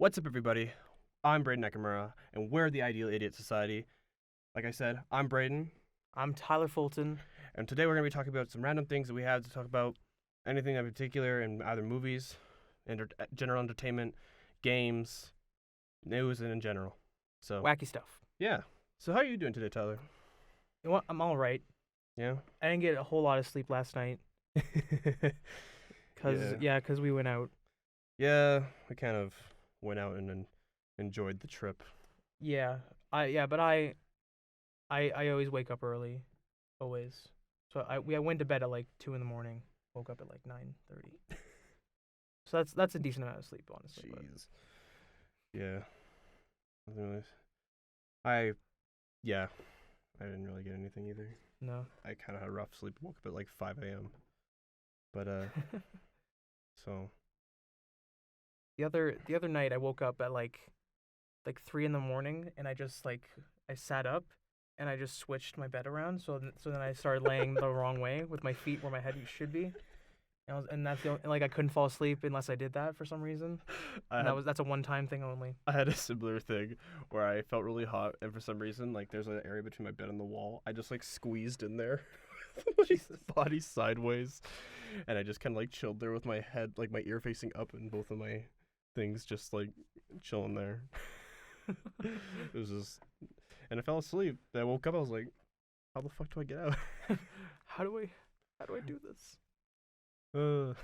What's up, everybody? I'm Braden Nakamura, and we're the Ideal Idiot Society. Like I said, I'm Braden, I'm Tyler Fulton. and today we're going to be talking about some random things that we have to talk about. Anything in particular in either movies, general entertainment, games, news, and in general. So, Wacky stuff. yeah. So how are you doing today, Tyler? You know what? I'm all right. Yeah? I didn't get a whole lot of sleep last night because we went out. Yeah, we kind of went out and enjoyed the trip. But I always wake up early, always. So I went to bed at like 2 a.m. Woke up at like 9:30. So that's a decent amount of sleep, honestly. Jeez. Yeah. I didn't really get anything either. No. I kind of had a rough sleep. Woke up at like 5 a.m. But so The other night I woke up at like 3 a.m. and I just I sat up and I just switched my bed around so then I started laying the wrong way with my feet where my head should be. And that's the only, I couldn't fall asleep unless I did that for some reason. That's a one-time thing only. I had a similar thing where I felt really hot, and for some reason, like there's an area between my bed and the wall. I just like squeezed in there, my body sideways, and I just kind of like chilled there with my head, like my ear facing up, and both of my things just like chilling there. It was just, and I fell asleep. And I woke up. I was like, "How the fuck do I get out?" How do I do this? So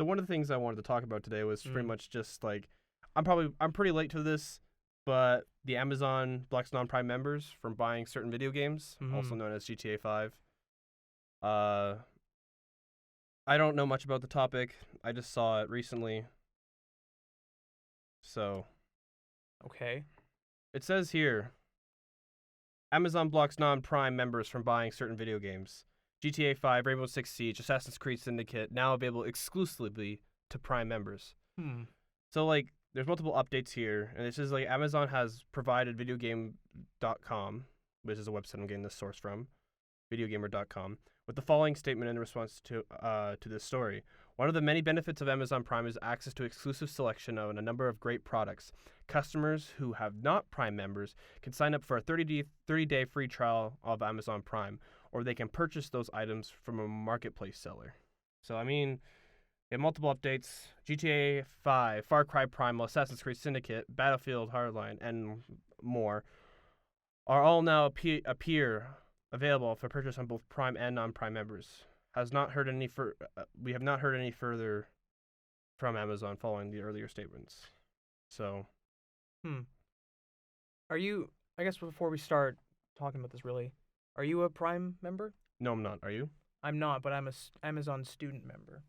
one of the things I wanted to talk about today was pretty much just like I'm pretty late to this, but the Amazon Black Non-Prime members from buying certain video games, also known as GTA 5. I don't know much about the topic. I just saw it recently. So Okay. it says here, Amazon blocks non-Prime members from buying certain video games. GTA 5, Rainbow Six Siege, Assassin's Creed Syndicate, now available exclusively to Prime members. So, like, there's multiple updates here, and it says, like, Amazon has provided videogame.com, which is a website I'm getting this source from, videogamer.com, with the following statement in response to this story. One of the many benefits of Amazon Prime is access to exclusive selection of a number of great products. Customers who have not Prime members can sign up for a 30-day free trial of Amazon Prime, or they can purchase those items from a marketplace seller. So, I mean, we have multiple updates. GTA 5, Far Cry Primal, Assassin's Creed Syndicate, Battlefield Hardline, and more are all now appear available for purchase on both Prime and non-Prime members. We have not heard any further from Amazon following the earlier statements. So, Are you? I guess before we start talking about this, really, are you a Prime member? no, I'm not. Are you? I'm not, but I'm a Amazon student member.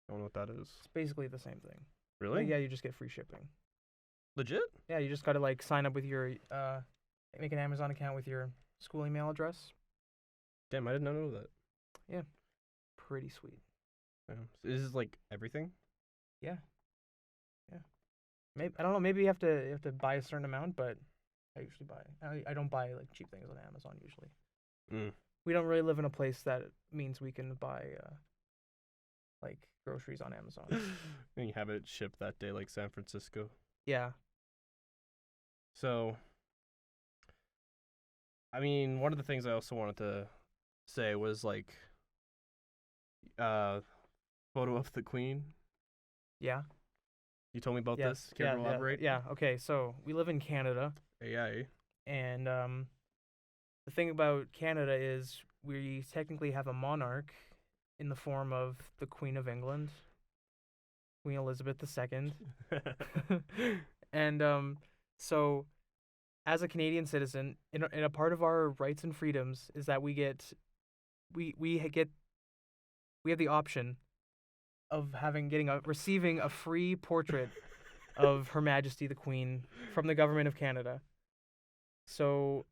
I don't know what that is. It's basically the same thing. Really? Like, yeah, you just get free shipping. Legit? Yeah, you just gotta like sign up with your make an Amazon account with your school email address. Damn, I did not know that. Yeah, pretty sweet. Yeah. So this is like everything? Yeah. Maybe I don't know. Maybe you have to buy a certain amount, but I usually buy. I don't buy like cheap things on Amazon usually. We don't really live in a place that means we can buy like groceries on Amazon. And you have it shipped that day, like San Francisco. Yeah. So, I mean, one of the things I also wanted to say was like, photo of the Queen. Yeah. You told me about this. Can you elaborate? Yeah. Okay. So we live in Canada. AI. And the thing about Canada is we technically have a monarch in the form of the Queen of England, Queen Elizabeth II. And so as a Canadian citizen, in a part of our rights and freedoms is that we have the option of receiving a free portrait of Her Majesty the Queen from the government of Canada. So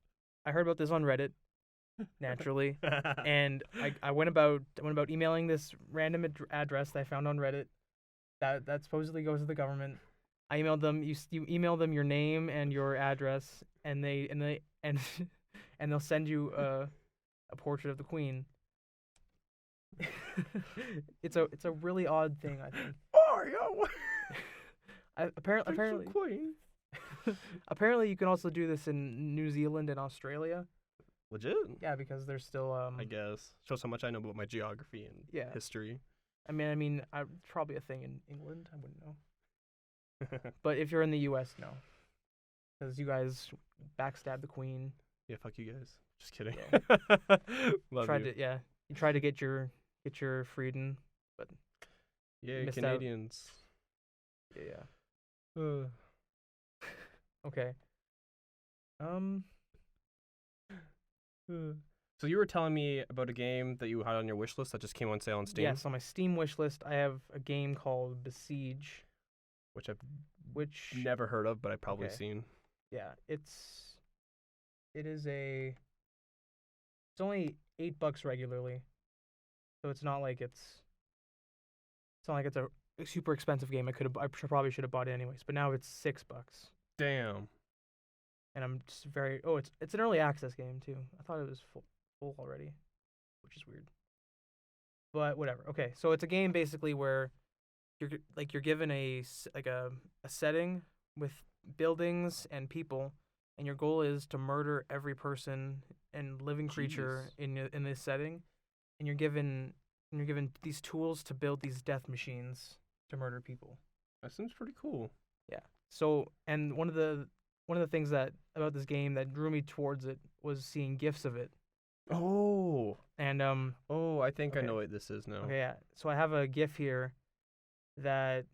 I heard about this on Reddit, naturally, and I went about emailing this random address that I found on Reddit that supposedly goes to the government. I emailed them. You email them your name and your address, and they'll send you a portrait of the Queen. It's a really odd thing, I think. Mario. Apparently, Queen. apparently you can also do this in New Zealand and Australia. Legit. Yeah, because there's still I guess shows how much I know about my geography and Yeah. history. Probably a thing in England. I wouldn't know. But if you're in the U.S., no, because you guys backstabbed the Queen. Yeah, fuck you guys. Just kidding. Yeah. Love tried you. to you tried to get your freedom, but Yeah, missed out. Canadians. Yeah. Uh, Okay. So you were telling me about a game that you had on your wish list that just came on sale on Steam, Yes, on my Steam wish list, I have a game called Besiege, which I've which never heard of, but I've probably Okay. seen. yeah, it is it's only $8 regularly, so it's not like it's a super expensive game. I probably should have bought it anyways, but now it's $6, Damn. and I'm just very it's an early access game too. I thought it was full already, which is weird. But whatever. Okay, so it's a game basically where you're given a setting with buildings and people, and your goal is to murder every person and living creature in this setting, and you're given these tools to build these death machines to murder people. That seems pretty cool. Yeah. So, and one of the things that about this game that drew me towards it was seeing GIFs of it. Oh. And Oh, I think I okay. know what this is now. Okay, yeah. So I have a GIF here that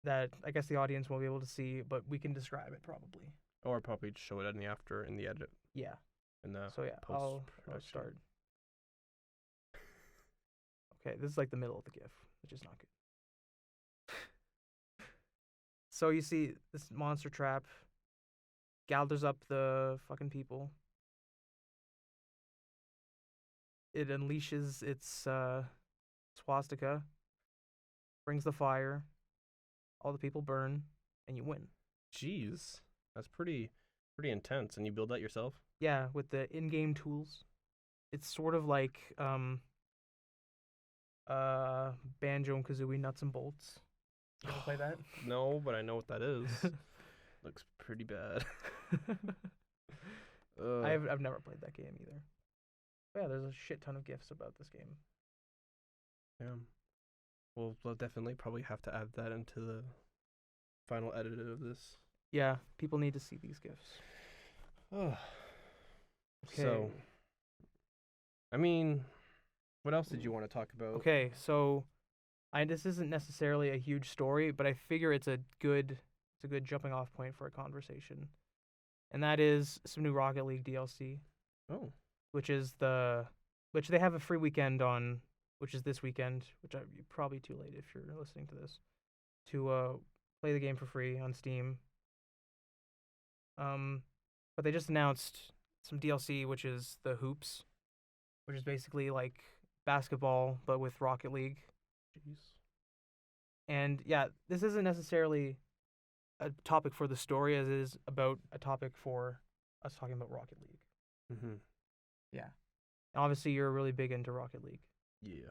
I guess the audience won't be able to see, but we can describe it probably. Or I'll probably show it in the edit. Yeah. In the So yeah, I'll start. Okay, this is like the middle of the GIF, which is not good. So you see this monster trap gathers up the fucking people. It unleashes its swastika, brings the fire, all the people burn, and you win. Jeez. That's pretty intense. And you build that yourself? Yeah, with the in-game tools. It's sort of like Banjo and Kazooie Nuts and Bolts. You ever play that? No, but I know what that is. Looks pretty bad. I've never played that game either. But yeah, there's a shit ton of GIFs about this game. Yeah. We'll definitely probably have to add that into the final edit of this. Yeah, people need to see these GIFs. Oh. Okay. So, I mean, what else did you want to talk about? Okay, so this isn't necessarily a huge story, but I figure it's a good jumping off point for a conversation. And that is some new Rocket League DLC. Oh. Which they have a free weekend on, which is this weekend, which you're probably too late if you're listening to this, to play the game for free on Steam. But they just announced some DLC, which is the Hoops, which is basically like basketball but with Rocket League. Jeez. And yeah, this isn't necessarily a topic for the story as it is about a topic for us talking about Rocket League. Mm-hmm. Yeah. And obviously, you're really big into Rocket League. Yeah.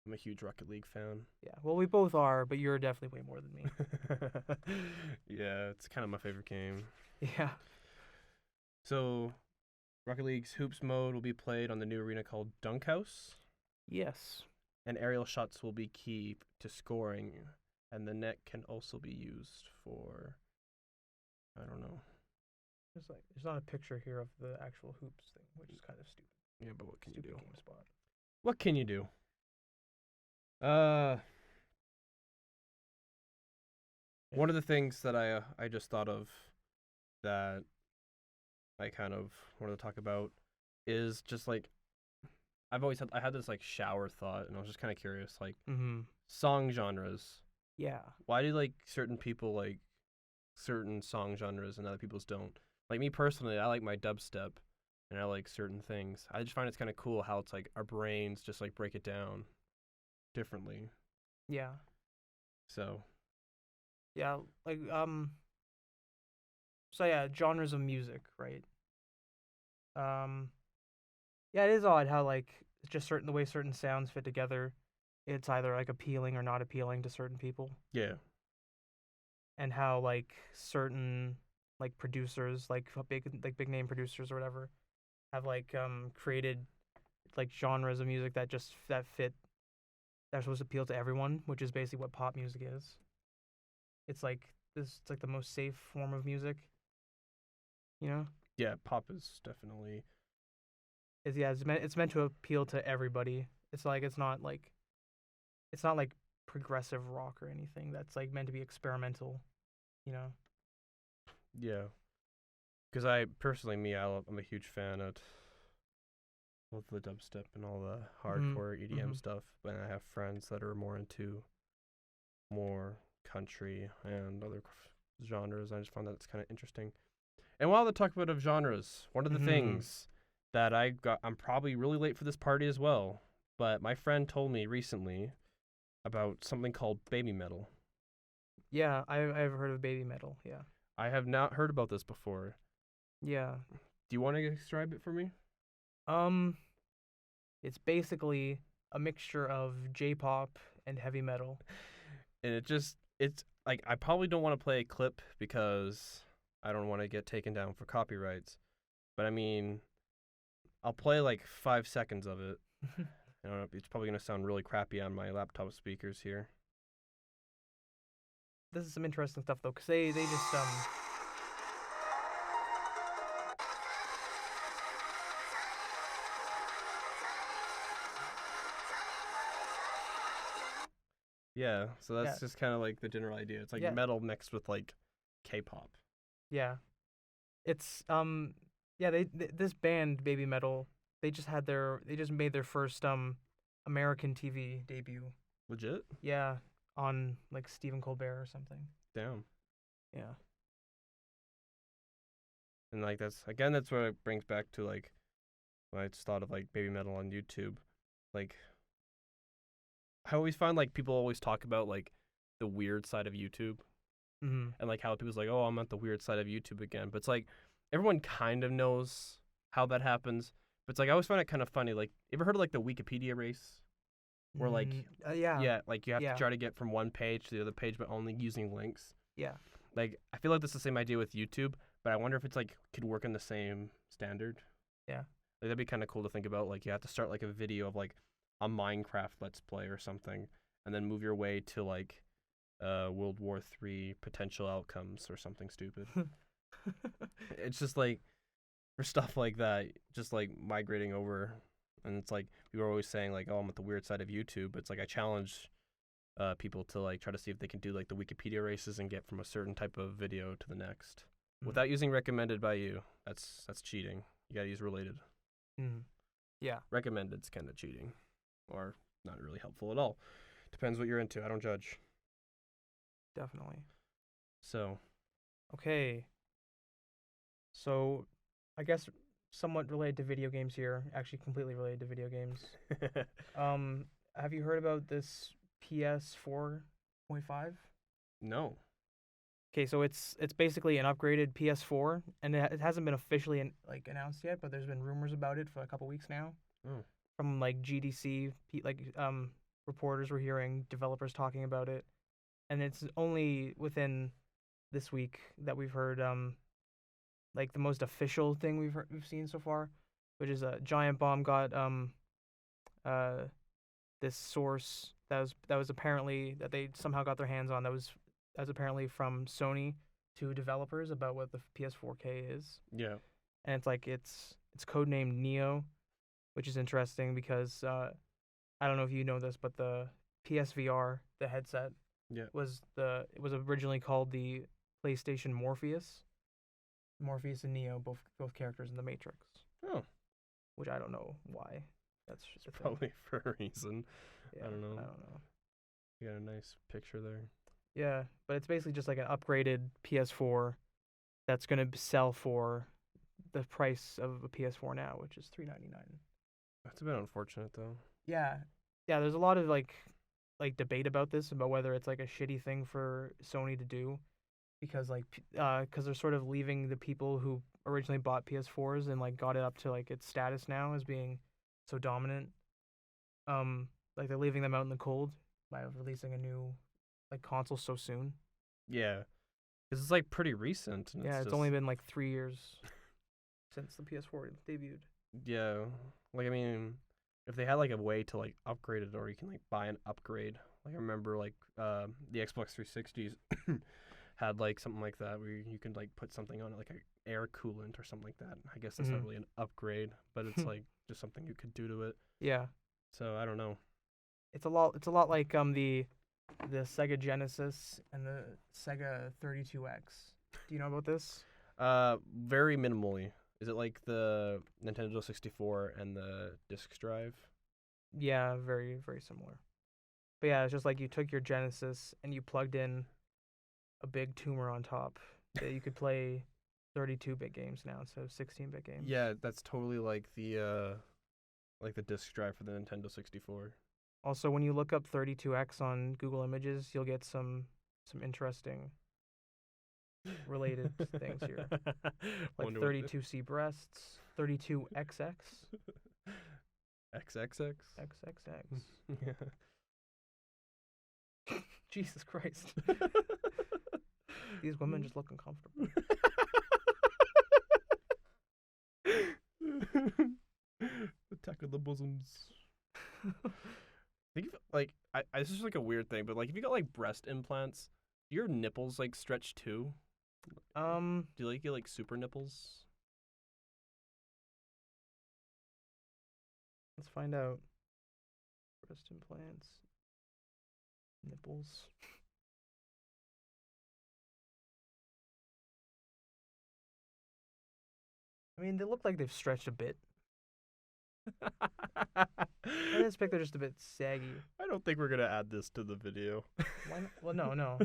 I'm a huge Rocket League fan. Yeah. Well, we both are, but you're definitely way more than me. Yeah, it's kind of my favorite game. Yeah. So, Rocket League's Hoops mode will be played on the new arena called Dunk House. Yes. And aerial shots will be key to scoring, and the net can also be used for, I don't know. There's not a picture here of the actual Hoops thing, which is kind of stupid. Yeah, but what can you do? Game spot. What can you do? One of the things that I just thought of that I kind of wanted to talk about is just like I had this like shower thought, and I was just kind of curious, like song genres. Yeah. Why do like certain people like certain song genres and other people's don't? Like me personally, I like my dubstep, and I like certain things. I just find it's kind of cool how it's like our brains just like break it down differently. Yeah. So. Yeah, like So yeah, genres of music, right? Yeah, it is odd how like it's just the way certain sounds fit together. It's either like appealing or not appealing to certain people. Yeah. and how like certain like producers, like big name producers or whatever, have like created like genres of music that just that fit that are supposed to appeal to everyone, which is basically what pop music is. It's like this. It's like the most safe form of music. You know, Yeah, pop is definitely. it's meant to appeal to everybody. It's not like progressive rock or anything. That's like meant to be experimental. You know. Yeah. Because I personally, I'm a huge fan of both the dubstep and all the hardcore EDM stuff. But I have friends that are more into more country and other genres. I just found that it's kind of interesting. And while the talk about of genres, one of the things that I'm probably really late for this party as well, but my friend told me recently about something called baby metal. Yeah, I've heard of baby metal. Yeah. I have not heard about this before. Yeah. Do you want to describe it for me? It's basically a mixture of J-pop and heavy metal. And it's like I probably don't want to play a clip because I don't want to get taken down for copyrights. But I mean, I'll play like 5 seconds of it. I don't know, it's probably gonna sound really crappy on my laptop speakers here. This is some interesting stuff though, cause they just Yeah, so that's yeah just kind of like the general idea. It's like yeah metal mixed with like K-pop. yeah. It's yeah this band Baby Metal, they just made their first American TV debut. Legit? Yeah, on like Stephen Colbert or something. Damn. Yeah. And like that's what it brings back to like when I just thought of like baby metal on YouTube. Like I always find like people always talk about like the weird side of YouTube and like how people's like, oh, I'm at the weird side of YouTube again. But it's like everyone kind of knows how that happens. But it's like I always find it kind of funny. Like, you ever heard of like the Wikipedia race? Where like Yeah. like you have Yeah. to try to get from one page to the other page, but only using links. Yeah. Like I feel like that's the same idea with YouTube, but I wonder if it's like could work in the same standard. Yeah. Like that'd be kind of cool to think about. Like you have to start like a video of like a Minecraft Let's Play or something, and then move your way to like World War III potential outcomes or something stupid. It's just like for stuff like that, just like migrating over, and it's like we were always saying like, oh, I'm at the weird side of YouTube. But it's like I challenge people to like try to see if they can do like the Wikipedia races and get from a certain type of video to the next without using recommended by you. That's cheating. You gotta use related. Yeah. Recommended's kind of cheating, or not really helpful at all. Depends what you're into. I don't judge. Definitely. So, Okay. So, I guess somewhat related to video games here, actually completely related to video games. Have you heard about this PS4.5? no. Okay, so it's basically an upgraded PS4, and it hasn't been officially announced yet, but there's been rumors about it for a couple weeks now. From like GDC, reporters were hearing developers talking about it, and it's only within this week that we've heard like the most official thing we've seen so far, which is a Giant Bomb got this source that was apparently that they somehow got their hands on that was apparently from Sony to developers about what the PS4K is. Yeah. And it's like it's codenamed Neo, which is interesting because I don't know if you know this, but the PSVR, the headset, it was originally called the PlayStation Morpheus. Morpheus and Neo, both characters in the Matrix. Oh. Which I don't know why. That's probably for a reason. Yeah, I don't know. I don't know. You got a nice picture there. Yeah, but it's basically just like an upgraded PS4 that's gonna sell for the price of a PS4 now, which is $399. That's a bit unfortunate though. Yeah, there's a lot of like debate about this, about whether it's like a shitty thing for Sony to do, because they're sort of leaving the people who originally bought PS4s and like got it up to like its status now as being so dominant. Like they're leaving them out in the cold by releasing a new like console so soon. Yeah. Because it's like pretty recent. And Yeah, it's just, only been like 3 years since the PS4 debuted. Yeah, like I mean, if they had like a way to like upgrade it, or you can like buy an upgrade. Like I remember like the Xbox 360s had like something like that where you can like put something on it, like a air coolant or something like that. I guess that's not really an upgrade, but it's like just something you could do to it. Yeah. So I don't know. It's a lot like the Sega Genesis and the Sega 32X. Do you know about this? Very minimally. Is it like the Nintendo 64 and the disc drive? Yeah, very, very similar. But yeah, it's just like you took your Genesis and you plugged in a big tumor on top that you could play 32-bit games now instead of 16-bit games. Yeah, that's totally like the disc drive for the Nintendo 64. Also, when you look up 32X on Google Images, you'll get some interesting related things here. Like 32C breasts, 32XX, XXX? XXX. Yeah. Jesus Christ. These women just look uncomfortable. Attack of the bosoms. Think of, like this is like a weird thing, but like if you got like breast implants, do your nipples like stretch too? Do you like get like super nipples? Let's find out. Breast implants. Nipples. I mean, they look like they've stretched a bit. In this pic, they're just a bit saggy. I don't think we're gonna add this to the video. Why not? Well, no.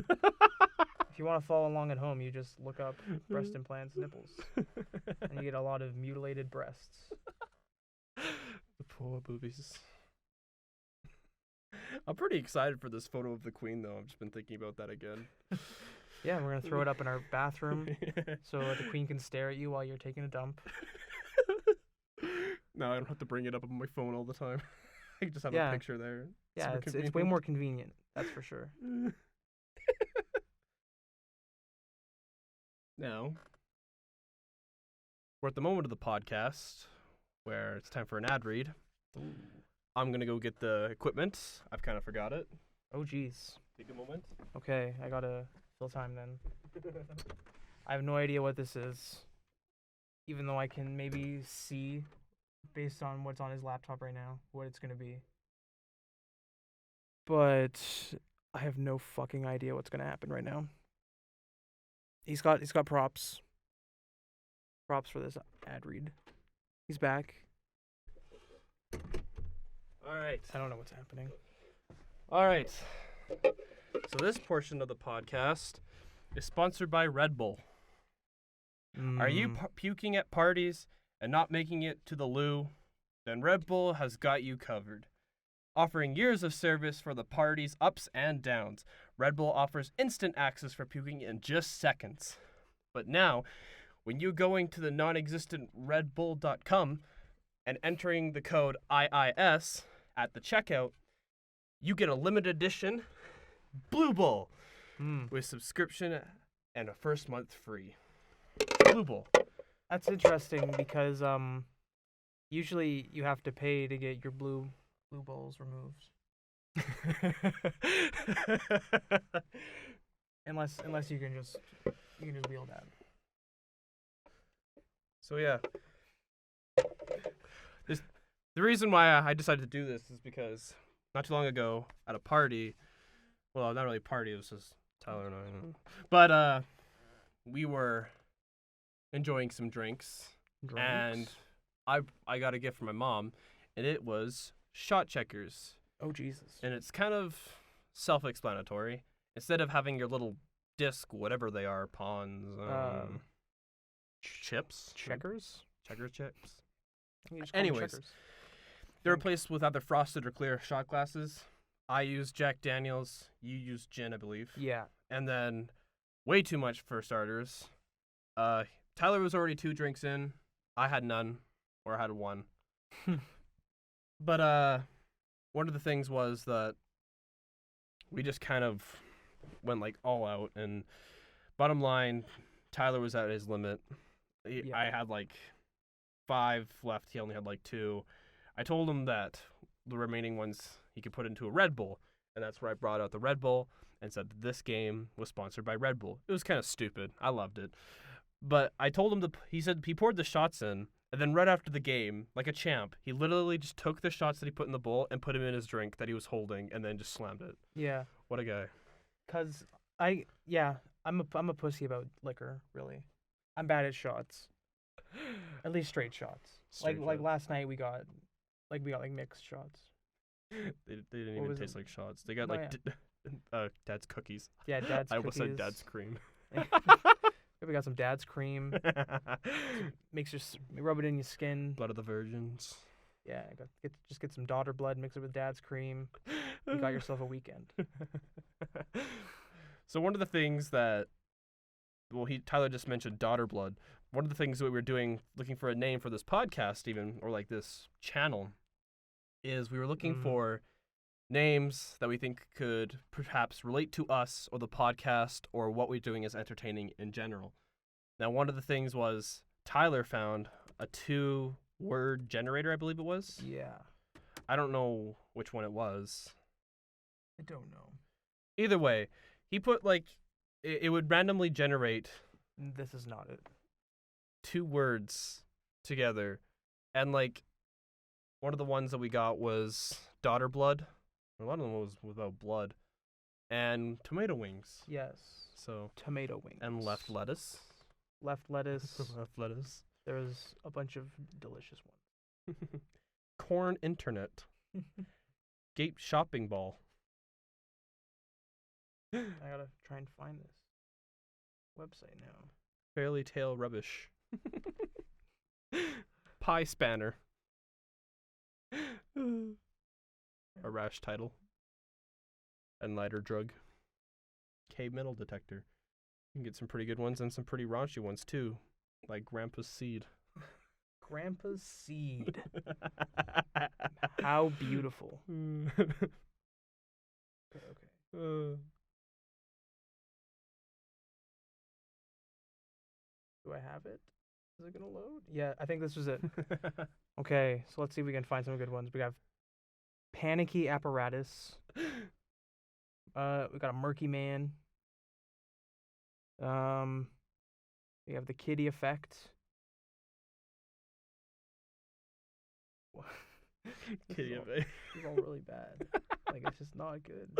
If you want to follow along at home, you just look up breast implants, nipples, and you get a lot of mutilated breasts. The poor boobies. I'm pretty excited for this photo of the Queen, though. I've just been thinking about that again. Yeah, we're gonna throw it up in our bathroom so the Queen can stare at you while you're taking a dump. No, I don't have to bring it up on my phone all the time. I can just have a picture there. Yeah, it's way more convenient. That's for sure. Now, we're at the moment of the podcast where it's time for an ad read. Ooh. I'm going to go get the equipment. I've kind of forgot it. Oh, jeez. Take a moment. Okay, I gotta fill time then. I have no idea what this is, even though I can maybe see, based on what's on his laptop right now, what it's gonna be. But I have no fucking idea what's gonna happen right now. He's got props. Props for this ad read. He's back. All right. I don't know what's happening. All right. So this portion of the podcast is sponsored by Red Bull. Are you puking at parties and not making it to the loo? Then Red Bull has got you covered. Offering years of service for the party's ups and downs, Red Bull offers instant access for puking in just seconds. But now, when you're going to the non-existent redbull.com and entering the code IIS at the checkout, you get a limited edition Blue Bull with subscription and a first month free. Blue Bull. That's interesting because usually you have to pay to get your blue balls removed. unless you can just wheel that. So yeah. The reason why I decided to do this is because not too long ago at a party, well, not really a party, it was just Tyler and I. But we were enjoying some drinks. And I got a gift from my mom, and it was shot checkers. Oh, Jesus. And it's kind of self-explanatory. Instead of having your little disc, whatever they are, pawns, chips? Checkers? Checkers chips? Anyways, they're replaced with either frosted or clear shot glasses. I use Jack Daniels. You use gin, I believe. Yeah. And then, way too much for starters. Tyler was already 2 drinks in. I had none, or I had 1. But one of the things was that we just kind of went like all out, and bottom line, Tyler was at his limit. Yeah. I had like 5 left. He only had like 2. I told him that the remaining ones he could put into a Red Bull, and that's where I brought out the Red Bull and said that this game was sponsored by Red Bull. It was kind of stupid. I loved it. But I told him he said he poured the shots in, and then right after the game, like a champ, he literally just took the shots that he put in the bowl and put them in his drink that he was holding, and then just slammed it. Yeah. What a guy. 'Cause I'm a pussy about liquor, really. I'm bad at shots. At least straight shots. Like Shots. last night we got like mixed shots. They didn't What even was taste it? like shots. They got No, like Dad's cookies. Yeah, Dad's I almost said cookies. Dad's cream. We got some Dad's cream. Makes your rub it in your skin. Blood of the virgins. Yeah, just get some daughter blood, mix it with Dad's cream. You got yourself a weekend. So one of the things that, Tyler just mentioned daughter blood. One of the things that we were doing, looking for a name for this podcast, even or like this channel, is we were looking for names that we think could perhaps relate to us or the podcast or what we're doing as entertaining in general. Now, one of the things was Tyler found a 2-word generator, I believe it was. Yeah. I don't know which one it was. I don't know. Either way, he put like it would randomly generate This is not it. 2 words together, and like one of the ones that we got was daughter blood. A lot of them was without blood, and tomato wings. Yes. So Tomato wings. and left lettuce. Left lettuce. Left lettuce. There's a bunch of delicious Corn internet. Gape shopping ball. I gotta try and find this website now. Fairy tale rubbish. Pie spanner. A rash title. And lighter drug. Cave metal detector. You can get some pretty good ones and some pretty raunchy ones too. Like Grandpa's seed. Grandpa's seed. How beautiful. Okay. Do I have it? Is it gonna load? Yeah, I think this was it. Okay, so let's see if we can find some good ones. We have panicky apparatus. We got a murky man. We have the kitty effect. Kitty This effect. is all really bad. Like, it's just not good.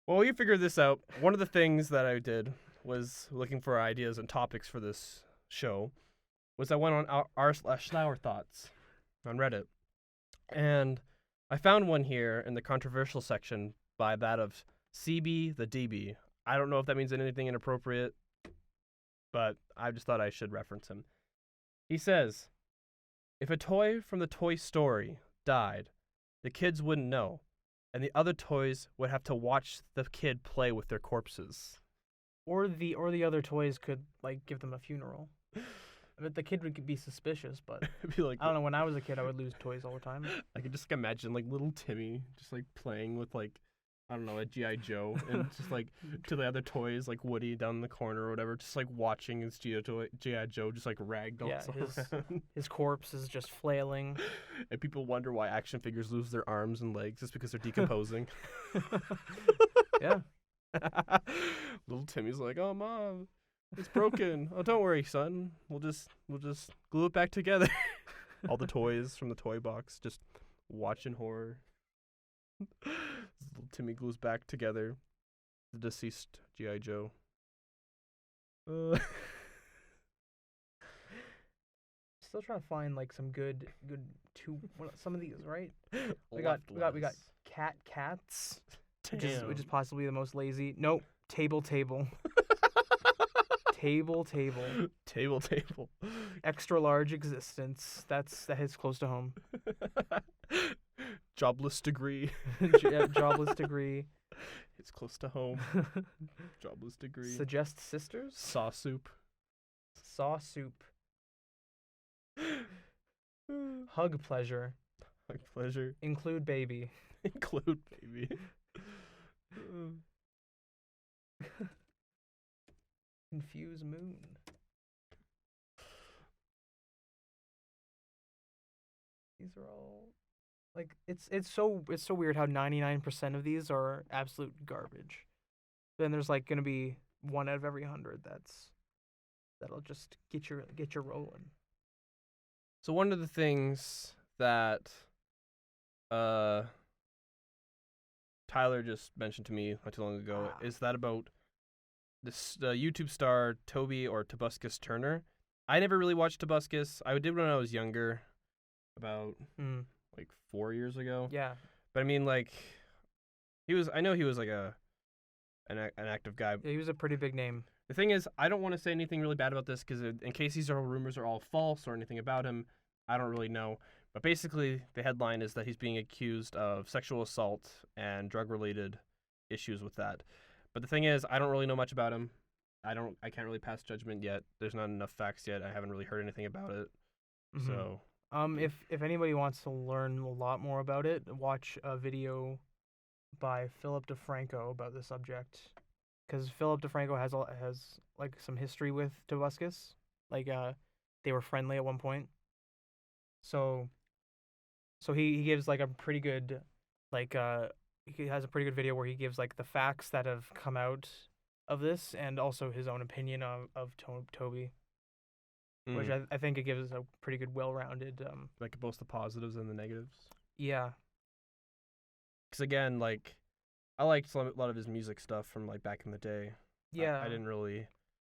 Well, you figured this out. One of the things that I did was looking for ideas and topics for this show. Was I went on r/showerthoughts on Reddit, and I found one here in the controversial section by that of CB the DB. I don't know if that means anything inappropriate, but I just thought I should reference him. He says, if a toy from the Toy Story died, the kids wouldn't know, and the other toys would have to watch the kid play with their corpses. Or the other toys could like give them a funeral. But the kid would be suspicious, but It'd be like, I don't know. When I was a kid, I would lose toys all the time. I could just imagine like little Timmy just like playing with like, I don't know, a G.I. Joe, and just like to the other toys like Woody down in the corner or whatever, just like watching his G.I. Joe just like ragdolls around. His corpse is just flailing. And people wonder why action figures lose their arms and legs just because they're decomposing. Yeah. Little Timmy's like, oh mom, it's broken. Oh, don't worry, son. We'll just glue it back together. All the toys from the toy box just watching horror. Little Timmy glues back together the deceased G.I. Joe. Still trying to find like some good some of these, right? We got cats. Which is possibly the most lazy. Nope. Table. Table. Extra large existence. That hits close to home. Jobless degree. Jobless degree. It's close to home. Jobless degree. Suggest sisters. Saw soup. Hug pleasure. Include baby. Confuse moon. These are all like it's so weird how 99% of these are absolute garbage. Then there's like gonna be one out of every 100 that'll just get your rolling. So one of the things that Tyler just mentioned to me not too long ago is that about this YouTube star Toby or Tobuscus Turner. I never really watched Tobuscus. I did when I was younger, about like 4 years ago. Yeah. But I mean, like, I know he was like an active guy. Yeah, he was a pretty big name. The thing is, I don't want to say anything really bad about this because in case these rumors are all false or anything about him, I don't really know. But basically, the headline is that he's being accused of sexual assault and drug-related issues with that. But the thing is, I don't really know much about him. I can't really pass judgment yet. There's not enough facts yet. I haven't really heard anything about it. Mm-hmm. So, if anybody wants to learn a lot more about it, watch a video by Philip DeFranco about the subject, because Philip DeFranco has like some history with Tobuscus. Like they were friendly at one point. So he gives like a pretty good he has a pretty good video where he gives like the facts that have come out of this and also his own opinion of Toby. Which I think it gives a pretty good, well-rounded... like both the positives and the negatives. Yeah. Because again, like, I liked a lot of his music stuff from like back in the day. Yeah. I didn't really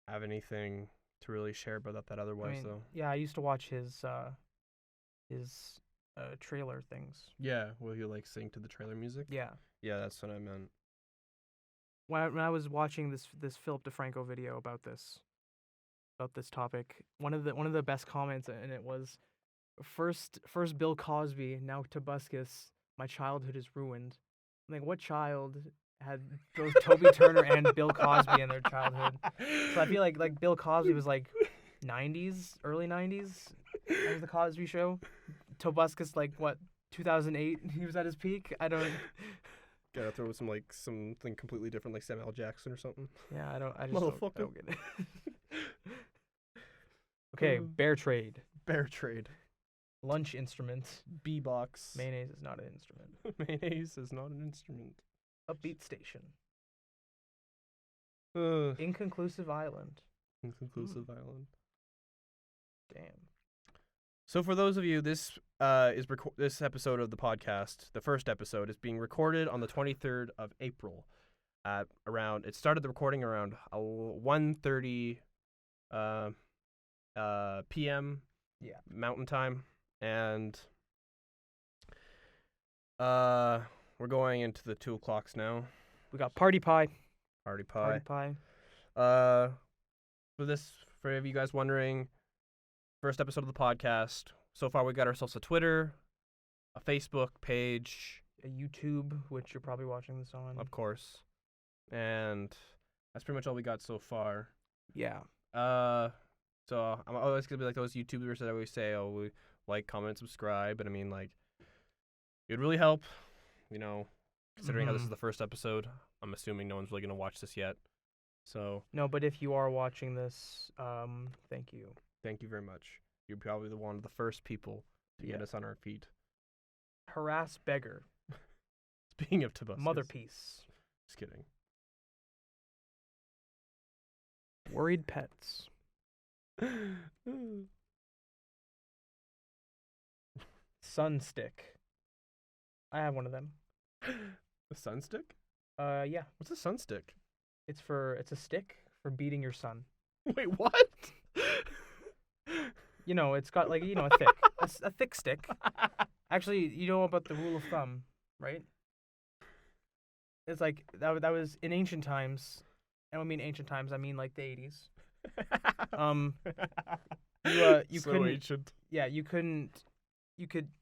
have anything to really share about that otherwise, though. Yeah, I used to watch his trailer things. Yeah, will you like sing to the trailer music? Yeah. Yeah, that's what I meant. When I was watching this Philip DeFranco video about this topic, one of the best comments in it was, first Bill Cosby, now Tobuscus, my childhood is ruined. I'm like, what child had both Toby Turner and Bill Cosby in their childhood? So I feel like Bill Cosby was like 90s, early 90s. That was the Cosby Show. Tobuscus, like what, 2008? He was at his peak. I don't. Gotta throw something completely different, like Samuel L. Jackson or something. Yeah, I just Motherfucker. don't get it. Okay, bear trade. Bear trade. Lunch instrument. B-box. Mayonnaise is not an instrument. Mayonnaise is not an instrument. Upbeat station. Uh, Inconclusive island. Inconclusive island. Damn. So for those of you, this this episode of the podcast, the first episode, is being recorded on the 23rd of April. It started the recording around 1:30 p.m. Mountain Time, and we're going into the 2 o'clocks now. We got party pie. Party pie. Party pie. For any of you guys wondering, first episode of the podcast. So far, we got ourselves a Twitter, a Facebook page, a YouTube, which you're probably watching this on, of course, and that's pretty much all we got so far. Yeah. So I'm always gonna be like those YouTubers that always say, "Oh, we like, comment, subscribe," but I mean, like, it'd really help, considering how this is the first episode. I'm assuming no one's really gonna watch this yet. So no, but if you are watching this, thank you. Thank you very much. You're probably one of the first people to get us on our feet. Harass beggar. Speaking of Tobuscus. Mother piece. Just kidding. Worried pets. Sunstick. I have one of them. A sunstick? Yeah. What's a sunstick? It's a stick for beating your son. Wait, what? It's got like, a thick stick. Actually, you know about the rule of thumb, right? It's like that was in ancient times. And when I mean ancient times, I mean like the 80s. You so couldn't. Ancient. Yeah, you could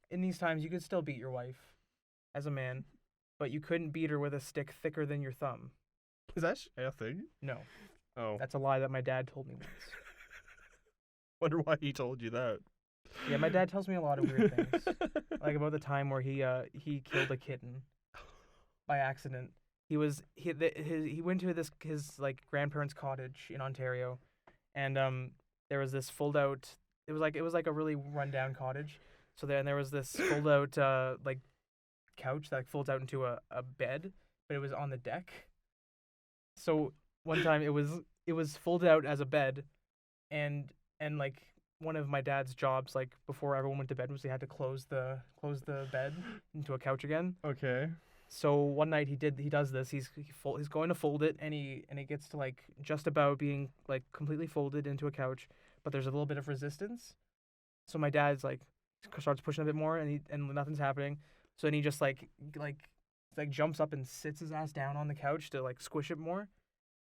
in these times you could still beat your wife as a man, but you couldn't beat her with a stick thicker than your thumb. Is that a thing? No. Oh. That's a lie that my dad told me once. Wonder why he told you that. Yeah, my dad tells me a lot of weird things. Like about the time where he killed a kitten by accident. he went to his like grandparents' cottage in Ontario, and there was this fold out. It was like a really rundown cottage. So then there was this fold out like couch that folds out into a bed, but it was on the deck. So one time it was folded out as a bed, and like one of my dad's jobs, like before everyone went to bed, was he had to close the bed into a couch again. Okay. So one night he does this. He's going to fold it, and he gets to like just about being like completely folded into a couch, but there's a little bit of resistance. So my dad's like starts pushing a bit more, and nothing's happening. So then he just like jumps up and sits his ass down on the couch to like squish it more,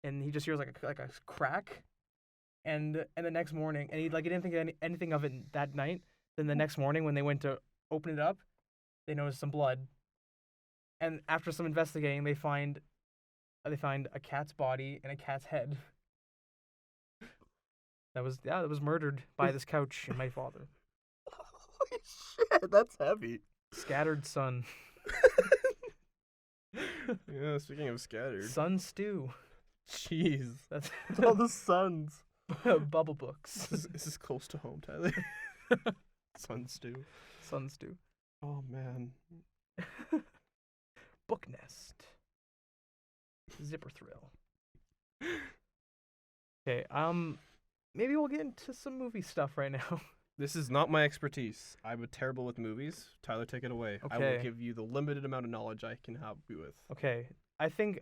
and he just hears like a crack, and the next morning, and he didn't think anything of it that night. Then the next morning when they went to open it up, they noticed some blood, and after some investigating, they find a cat's body and a cat's head. That was murdered by this couch and my father. Holy shit, that's heavy. Scattered son. Yeah, speaking of scattered. Sun stew. Jeez. That's all the suns. Bubble books. This is close to home, Tyler. Sun stew. Sun stew. Oh, man. Book nest. Zipper thrill. Okay, maybe we'll get into some movie stuff right now. This is not my expertise. I'm terrible with movies. Tyler, take it away. I will Okay. give you the limited amount of knowledge I can help you with. Okay, I think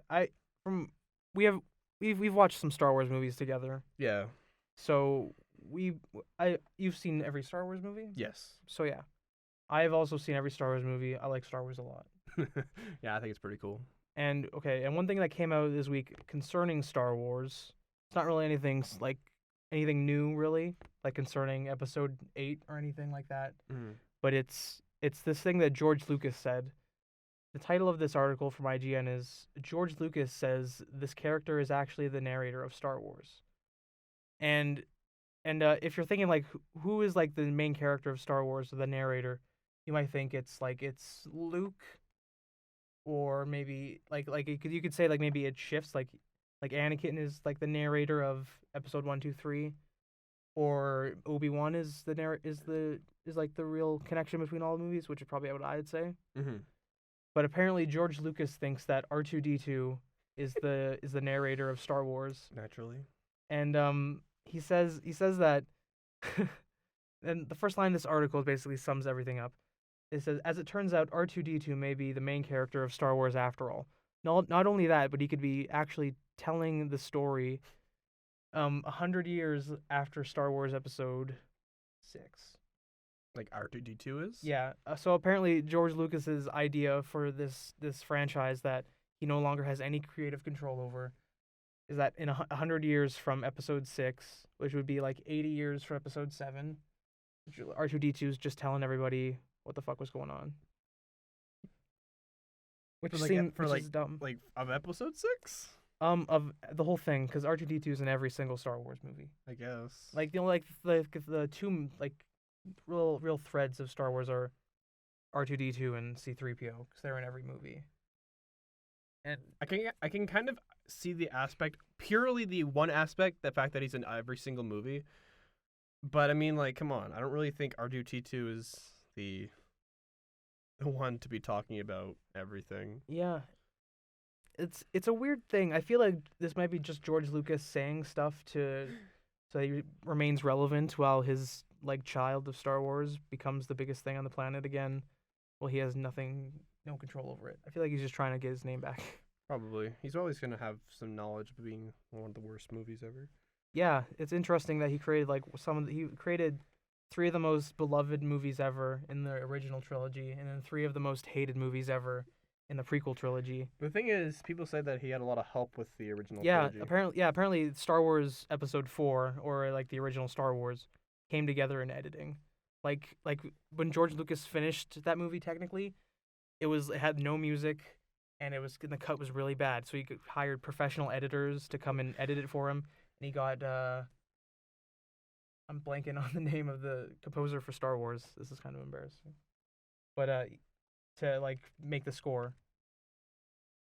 we've watched some Star Wars movies together. Yeah. So you've seen every Star Wars movie? Yes. So yeah. I've also seen every Star Wars movie. I like Star Wars a lot. Yeah, I think it's pretty cool. And okay, and one thing that came out this week concerning Star Wars, it's not really anything like anything new really, like concerning episode 8 or anything like that. Mm. But it's this thing that George Lucas said. The title of this article from IGN is George Lucas says this character is actually the narrator of Star Wars. And if you're thinking like who is like the main character of Star Wars or the narrator, you might think it's Luke, or maybe you could say like maybe it shifts like Anakin is like the narrator of episode 1, 2, 3, or Obi-Wan is like the real connection between all the movies, which is probably what I'd say. Mm-hmm. But apparently George Lucas thinks that R2-D2 is the narrator of Star Wars. Naturally. And he says that and the first line of this article basically sums everything up. It says, as it turns out, R2-D2 may be the main character of Star Wars after all. Not only that, but he could be actually telling the story 100 years after Star Wars Episode 6. Like R2-D2 is? Yeah. So apparently George Lucas's idea for this franchise that he no longer has any creative control over is that in 100 years from Episode 6, which would be like 80 years from Episode 7, R2-D2 is just telling everybody what the fuck was going on. Which is dumb. Like of Episode 6? Of the whole thing, because R2-D2 is in every single Star Wars movie. I guess. Like the two like real threads of Star Wars are R2-D2 and C-3PO, because they're in every movie. And I can kind of see the aspect, purely the one aspect, the fact that he's in every single movie. But I mean, like, come on, I don't really think R2-D2 is the one to be talking about everything. yeah, it's a weird thing. I feel like this might be just George Lucas saying stuff so he remains relevant while his like child of Star Wars becomes the biggest thing on the planet again. Well, he has no control over it. I feel like he's just trying to get his name back. Probably. He's always going to have some knowledge of being one of the worst movies ever. Yeah, it's interesting that he created he created 3 of the most beloved movies ever in the original trilogy, and then 3 of the most hated movies ever in the prequel trilogy. The thing is, people say that he had a lot of help with the original Yeah, trilogy. apparently Star Wars Episode 4, or like the original Star Wars, came together in editing. Like when George Lucas finished that movie, technically, it had no music, and the cut was really bad. So he hired professional editors to come and edit it for him, and he got I'm blanking on the name of the composer for Star Wars. This is kind of embarrassing, but to like make the score,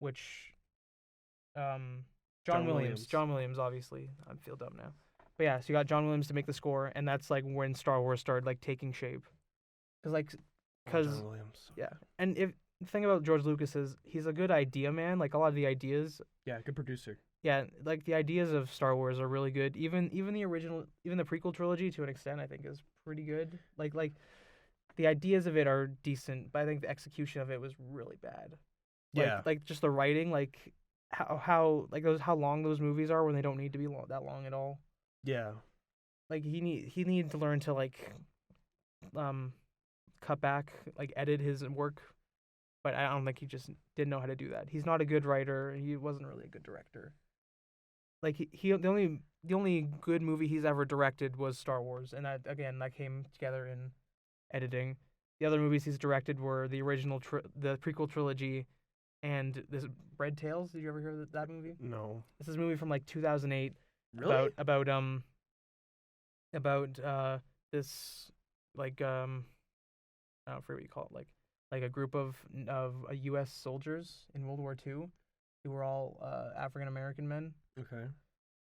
which John John Williams. Williams. John Williams, obviously. I feel dumb now. But yeah, so you got John Williams to make the score, and that's like when Star Wars started like taking shape. Cause John Williams. yeah, and if the thing about George Lucas is he's a good idea man. Like a lot of the ideas, Yeah, good producer. yeah, like the ideas of Star Wars are really good. Even the original, even the prequel trilogy to an extent, I think is pretty good. Like the ideas of it are decent, but I think the execution of it was really bad. Yeah. Like just the writing, like how like those how long those movies are when they don't need to be that long at all. Yeah. Like he needed to learn to like um cut back, like edit his work, but I don't think he just didn't know how to do that. He's not a good writer. He wasn't really a good director. Like he the only good movie he's ever directed was Star Wars, and that again that came together in editing. The other movies he's directed were the original the prequel trilogy, and this Red Tails. Did you ever hear that movie? No. This is a movie from like 2008 Really? about this like I don't forget what you call it, like a group of U.S. soldiers in World War II who were all African American men, Okay.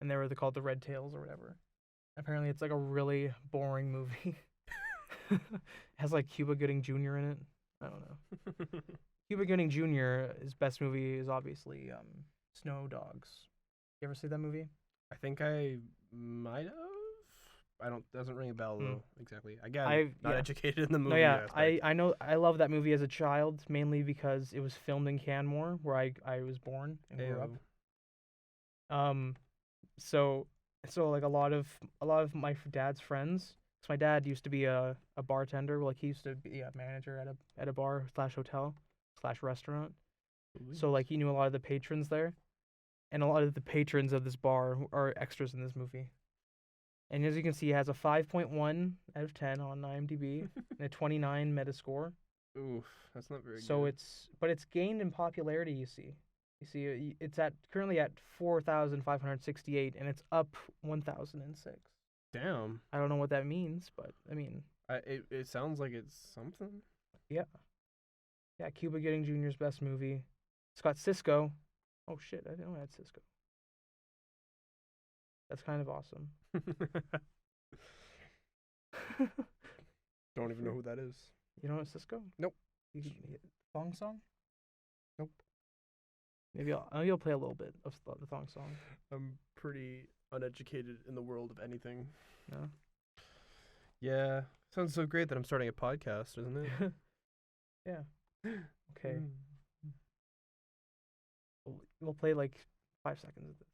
and they were called the Red Tails or whatever. Apparently, it's like a really boring movie. It has like Cuba Gooding Jr. in it. I don't know. Cuba Gooding Jr. His best movie is obviously Snow Dogs. You ever see that movie? I think I might have. I don't. Doesn't ring a bell though. Exactly. Again, not yeah. educated in the movie. No, yeah, aspect. I know I love that movie as a child, mainly because it was filmed in Canmore, where I was born and grew up. So like a lot of my dad's friends. Cause my dad used to be a bartender, like he used to be a manager at a bar / hotel / restaurant. So like he knew a lot of the patrons there, and a lot of the patrons of this bar are extras in this movie. And as you can see, it has a 5.1 out of 10 on IMDb and a 29 Metascore. Oof, that's not very good. So it's gained in popularity. You see, it's currently at 4,568, and it's up 1,006. Damn. I don't know what that means, but I mean, it sounds like it's something. yeah, Cuba Gooding Jr.'s best movie. It's got Cisco. Oh shit, I didn't know it had Cisco. That's kind of awesome. Don't even know who that is. You know what Cisco? Nope. Thong song? Nope. Maybe I'll play a little bit of the thong song. I'm pretty uneducated in the world of anything. No. Yeah, sounds so great that I'm starting a podcast, isn't it? Yeah. Okay. We'll play like 5 seconds of this.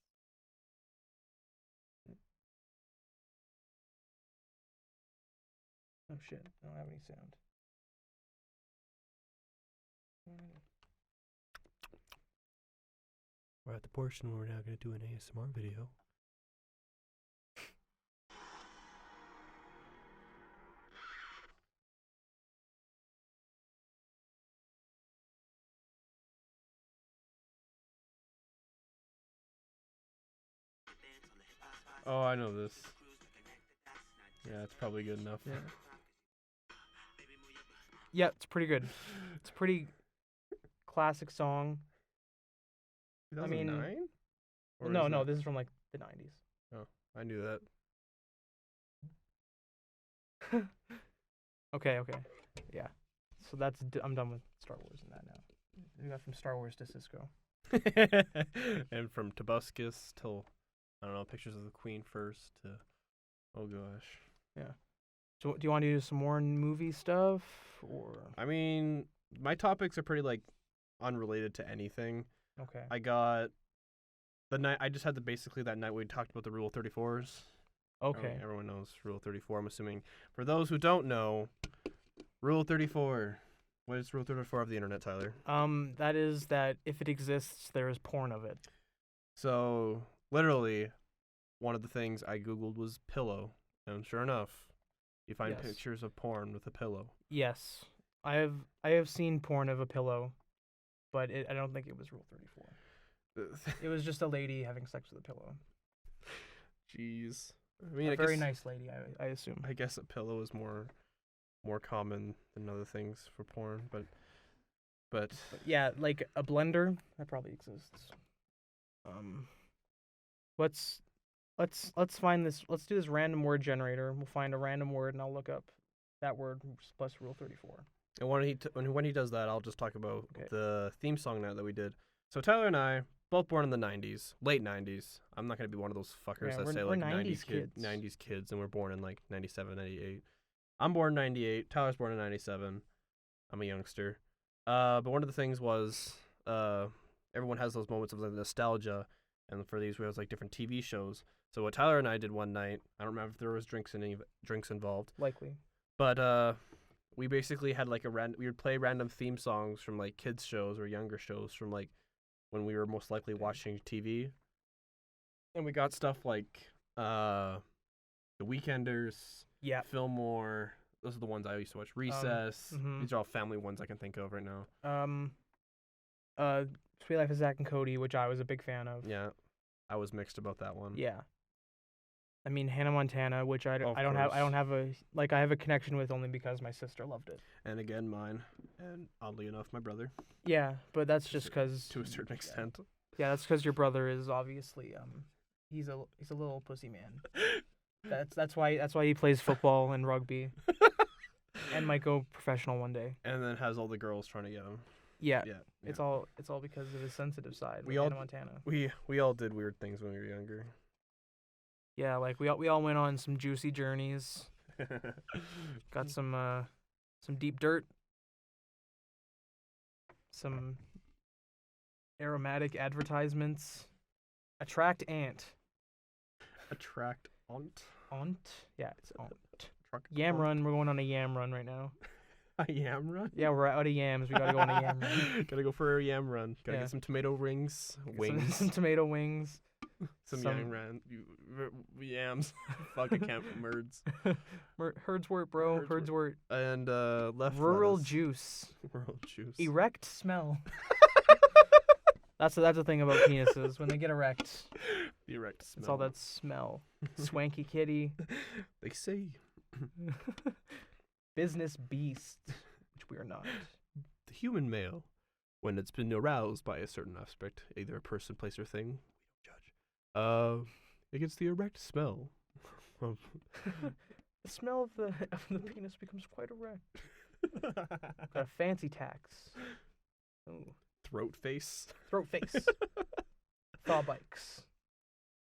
Oh shit! I don't have any sound. We're at the portion where we're now going to do an ASMR video. Oh, I know this. Yeah, it's probably good enough. Yeah. Yeah, it's pretty good. It's a pretty classic song. 2009? No, this is from like the 90s. Oh, I knew that. Okay. Yeah. So I'm done with Star Wars and that now. We got from Star Wars to Cisco. And from Tobuscus till, I don't know, pictures of the Queen first to, oh gosh. Yeah. So do you want to do some more movie stuff, or? I mean, my topics are pretty like unrelated to anything. Okay. I got the night. I just had basically that night we talked about the Rule 34s. Okay. Everyone knows Rule 34. I'm assuming for those who don't know, Rule 34. What is Rule 34 of the internet, Tyler? That is that if it exists, there is porn of it. So literally, one of the things I googled was pillow, and sure enough, you find Yes. pictures of porn with a pillow. Yes, I have seen porn of a pillow, but I don't think it was Rule 34. It was just a lady having sex with a pillow. Jeez. I mean, A very nice lady, I assume. I guess a pillow is more common than other things for porn, but But yeah, like a blender that probably exists. Let's find this. Let's do this random word generator. We'll find a random word, and I'll look up that word plus Rule 34. And when he does that, I'll just talk about Okay. the theme song night that we did. So Tyler and I, both born in the 90s, late 90s. I'm not going to be one of those fuckers that say we're like 90s kids. 90s kids, and we're born in like 97, 98. I'm born in 98. Tyler's born in 97. I'm a youngster. But one of the things was everyone has those moments of like nostalgia, and for these we have like different TV shows. So what Tyler and I did one night, I don't remember if there was drinks involved. Likely. But we basically had like we would play random theme songs from like kids shows or younger shows from like when we were most likely watching TV. And we got stuff like The Weekenders, Yeah. Fillmore. Those are the ones I used to watch. Recess. These are all family ones I can think of right now. Sweet Life of Zack and Cody, which I was a big fan of. Yeah. I was mixed about that one. Yeah. I mean Hannah Montana, which I don't have a connection with only because my sister loved it. And again, mine, and oddly enough, my brother. Yeah, but that's just because to a certain extent. Yeah, that's because your brother is obviously he's a little pussy man. That's why he plays football and rugby, and might go professional one day. And then has all the girls trying to get him. Yeah. It's all because of his sensitive side. Hannah Montana. We all did weird things when we were younger. Yeah, like we all went on some juicy journeys. Got some deep dirt. Some aromatic advertisements. Attract ant. Attract aunt. Aunt? Yeah, it's aunt. Yam run. We're going on a yam run right now. A yam run? Yeah, we're out of yams. We gotta go on a yam run. Gotta go for a yam run. Gotta get some tomato wings. Some tomato wings. Some yam run. Yams. Fuck, I can't merds. Herdswort, bro. Herdswort. And left Rural lettuce. juice. Rural juice. Erect smell. That's the thing about penises. When they get erect. The erect smell. It's all that smell. Swanky kitty. They say. Business beast, which we are not. The human male, when it's been aroused by a certain aspect, either a person, place, or thing, we don't judge. It gets the erect smell. The smell of the penis becomes quite erect. Got a fancy tax. Ooh. Throat face. Throat face. Thaw bikes.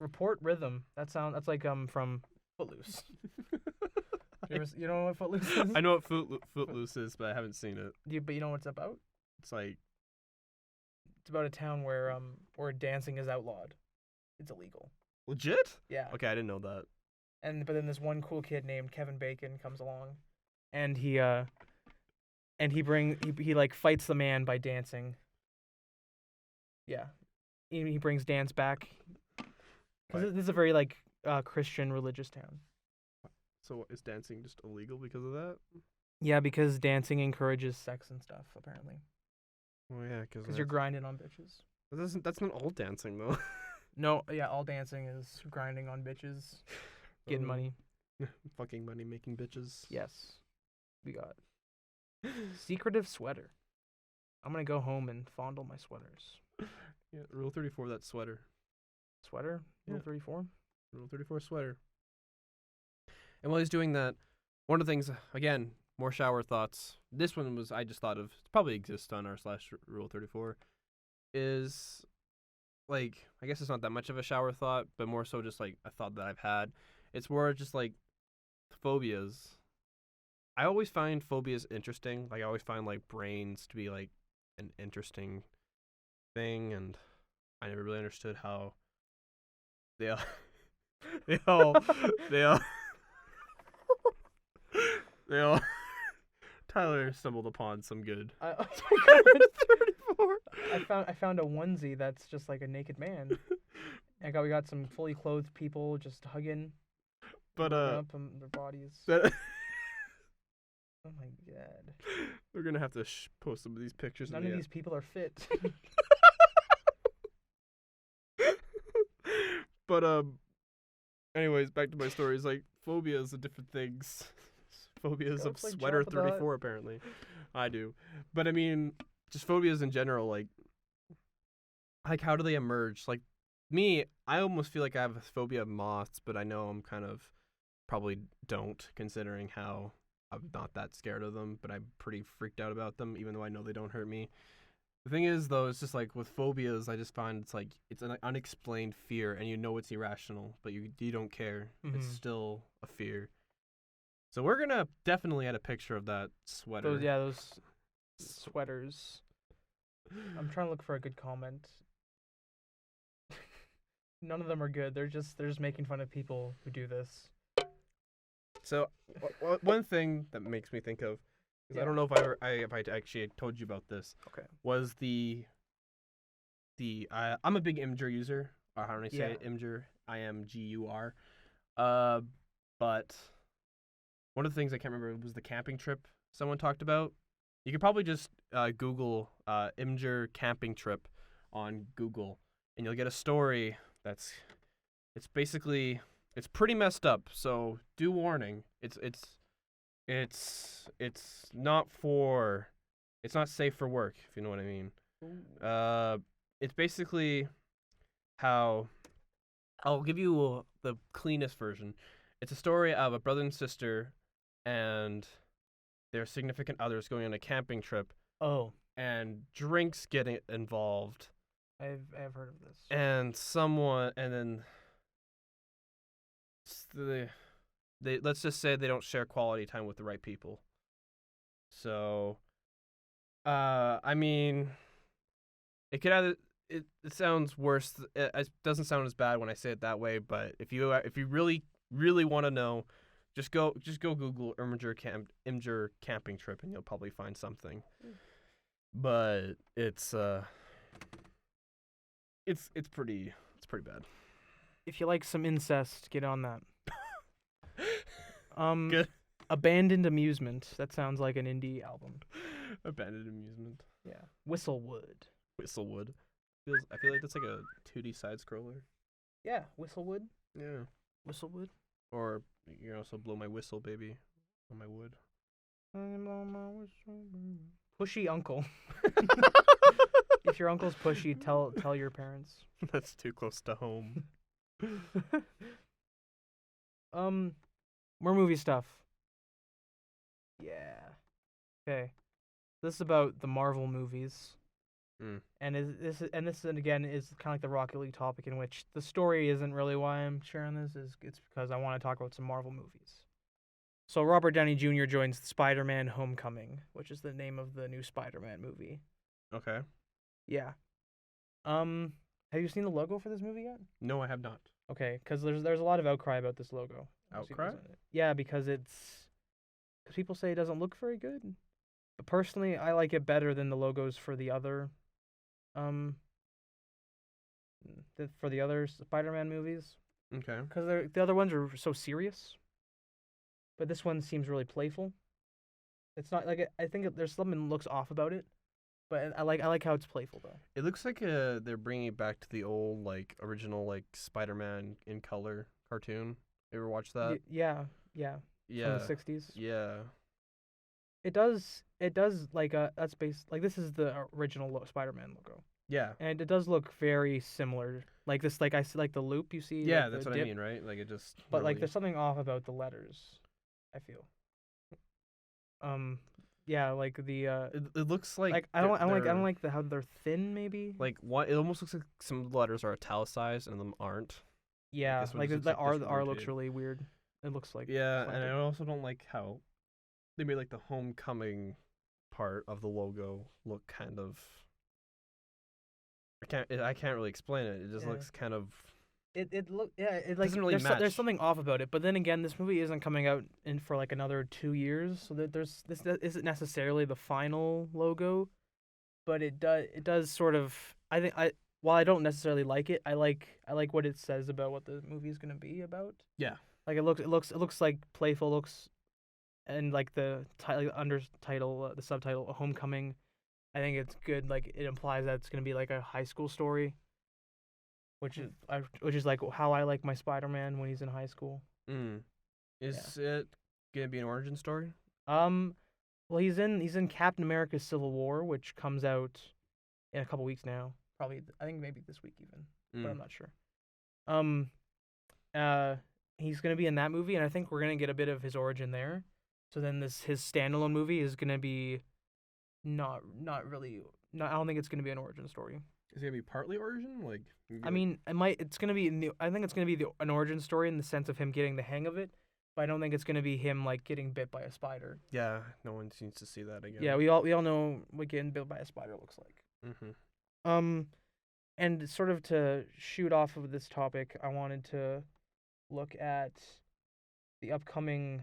Report rhythm. That's like from Footloose. You know what Footloose is? I know what Footloose is, but I haven't seen it. But you know what it's about? It's like it's about a town where dancing is outlawed. It's illegal. Legit? Yeah. Okay, I didn't know that. But then this one cool kid named Kevin Bacon comes along, and he like fights the man by dancing. Yeah, he brings dance back. Because this is a very like Christian religious town. So is dancing just illegal because of that? Yeah, because dancing encourages sex and stuff, apparently. Oh yeah, because you're grinding on bitches. That's not all dancing though. No, yeah, all dancing is grinding on bitches, getting money. Fucking money making bitches. Yes, we got secretive sweater. I'm gonna go home and fondle my sweaters. Yeah, Rule 34, that sweater. Sweater? Rule 34? Rule 34 sweater. And while he's doing that, one of the things, again, more shower thoughts. This one was, I just thought of, probably exists on r/Rule 34, is, like, I guess it's not that much of a shower thought, but more so just, like, a thought that I've had. It's more just, like, phobias. I always find phobias interesting. Like, I always find, like, brains to be, like, an interesting thing, and I never really understood how they all Tyler stumbled upon some good. 34. I found a onesie that's just like a naked man. We got some fully clothed people just hugging. But up their bodies. Oh my god. We're gonna have to post some of these pictures. None of these people are fit. But anyways, back to my stories. Like phobias of different things. Phobias of sweater 34 apparently. I do. But I mean, just phobias in general, like how do they emerge? Like me, I almost feel like I have a phobia of moths, but I know I'm kind of probably don't, considering how I'm not that scared of them, but I'm pretty freaked out about them, even though I know they don't hurt me. The thing is, though, it's just like with phobias, I just find it's like it's an unexplained fear, and you know it's irrational, but you don't care. It's still a fear. So we're gonna definitely add a picture of that sweater. Those sweaters. I'm trying to look for a good comment. None of them are good. They're just making fun of people who do this. So one thing that makes me think of, because I don't know if I actually told you about this. Okay. Was the I'm a big imgur user. Or how do I say it? Imgur. IMGUR. But one of the things I can't remember was the camping trip someone talked about. You could probably just Google imgur camping trip on Google, and you'll get a story it's pretty messed up. So due warning. It's not safe for work, if you know what I mean. It's basically how I'll give you the cleanest version. It's a story of a brother and sister and their significant others going on a camping trip. Oh. And drinks get involved. I've heard of this. And then they let's just say they don't share quality time with the right people. So, I mean, it could either it sounds worse. It doesn't sound as bad when I say it that way. But if you really want to know, just go Google imgur camping trip, and you'll probably find something. But it's pretty bad. If you like some incest, get on that. Good. Abandoned Amusement. That sounds like an indie album. Abandoned Amusement. Yeah. Whistlewood. I feel like that's like a 2D side scroller. Yeah, Whistlewood. Yeah. Whistlewood. Or you can also blow my whistle, baby, on my wood. Pushy uncle. If your uncle's pushy, tell your parents. That's too close to home. More movie stuff. Yeah. Okay. This is about the Marvel movies. And this again is kind of like the Rocket League topic, in which the story isn't really why I'm sharing this. It's because I want to talk about some Marvel movies. So Robert Downey Jr. joins Spider-Man: Homecoming, which is the name of the new Spider-Man movie. Okay. Yeah. Have you seen the logo for this movie yet? No, I have not. Okay, because there's a lot of outcry about this logo. Outcry? Yeah, because people say it doesn't look very good. But personally, I like it better than the logos for the other Spider-Man movies. Okay. Because the other ones are so serious, but this one seems really playful. It's not like I think there's something that looks off about it, but I like how it's playful though. It looks like they're bringing it back to the old original Spider-Man in color cartoon. You ever watch that? Yeah. Yeah. From the 60s. Yeah. It does that's based this is the original Spider-Man logo. Yeah. And it does look very similar. Like this, I see the loop you see. Yeah, that's what I mean, right? It just. But there's something off about the letters, I feel. Yeah, It looks like. I don't like how they're thin. Maybe. What it almost looks like some letters are italicized and them aren't. Yeah, the R looks really weird. It looks like. Yeah, and I also don't like how they made the homecoming part of the logo look kind of. I can't really explain it. It just looks kind of. It doesn't really match. There's something off about it, but then again, this movie isn't coming out for another 2 years, so that this isn't necessarily the final logo, but it does sort of. While I don't necessarily like it, I like what it says about what the movie is gonna be about. Yeah. It looks like playful looks, and the undertitle, the subtitle, Homecoming. I think it's good. It implies that it's gonna be a high school story, which is how I like my Spider-Man when he's in high school. Is it gonna be an origin story? Well, he's in Captain America: Civil War, which comes out in a couple weeks now. Probably, I think maybe this week even, but I'm not sure. Um, he's gonna be in that movie, and I think we're gonna get a bit of his origin there. So then his standalone movie is gonna be not really. I don't think it's gonna be an origin story. Is it gonna be partly origin? Like, I mean, it might. It's gonna be. I think it's gonna be an origin story in the sense of him getting the hang of it. But I don't think it's gonna be him like getting bit by a spider. yeah, no one seems to see that again. Yeah, we all know what getting bit by a spider looks like. Mm-hmm. And sort of to shoot off of this topic, I wanted to look at the upcoming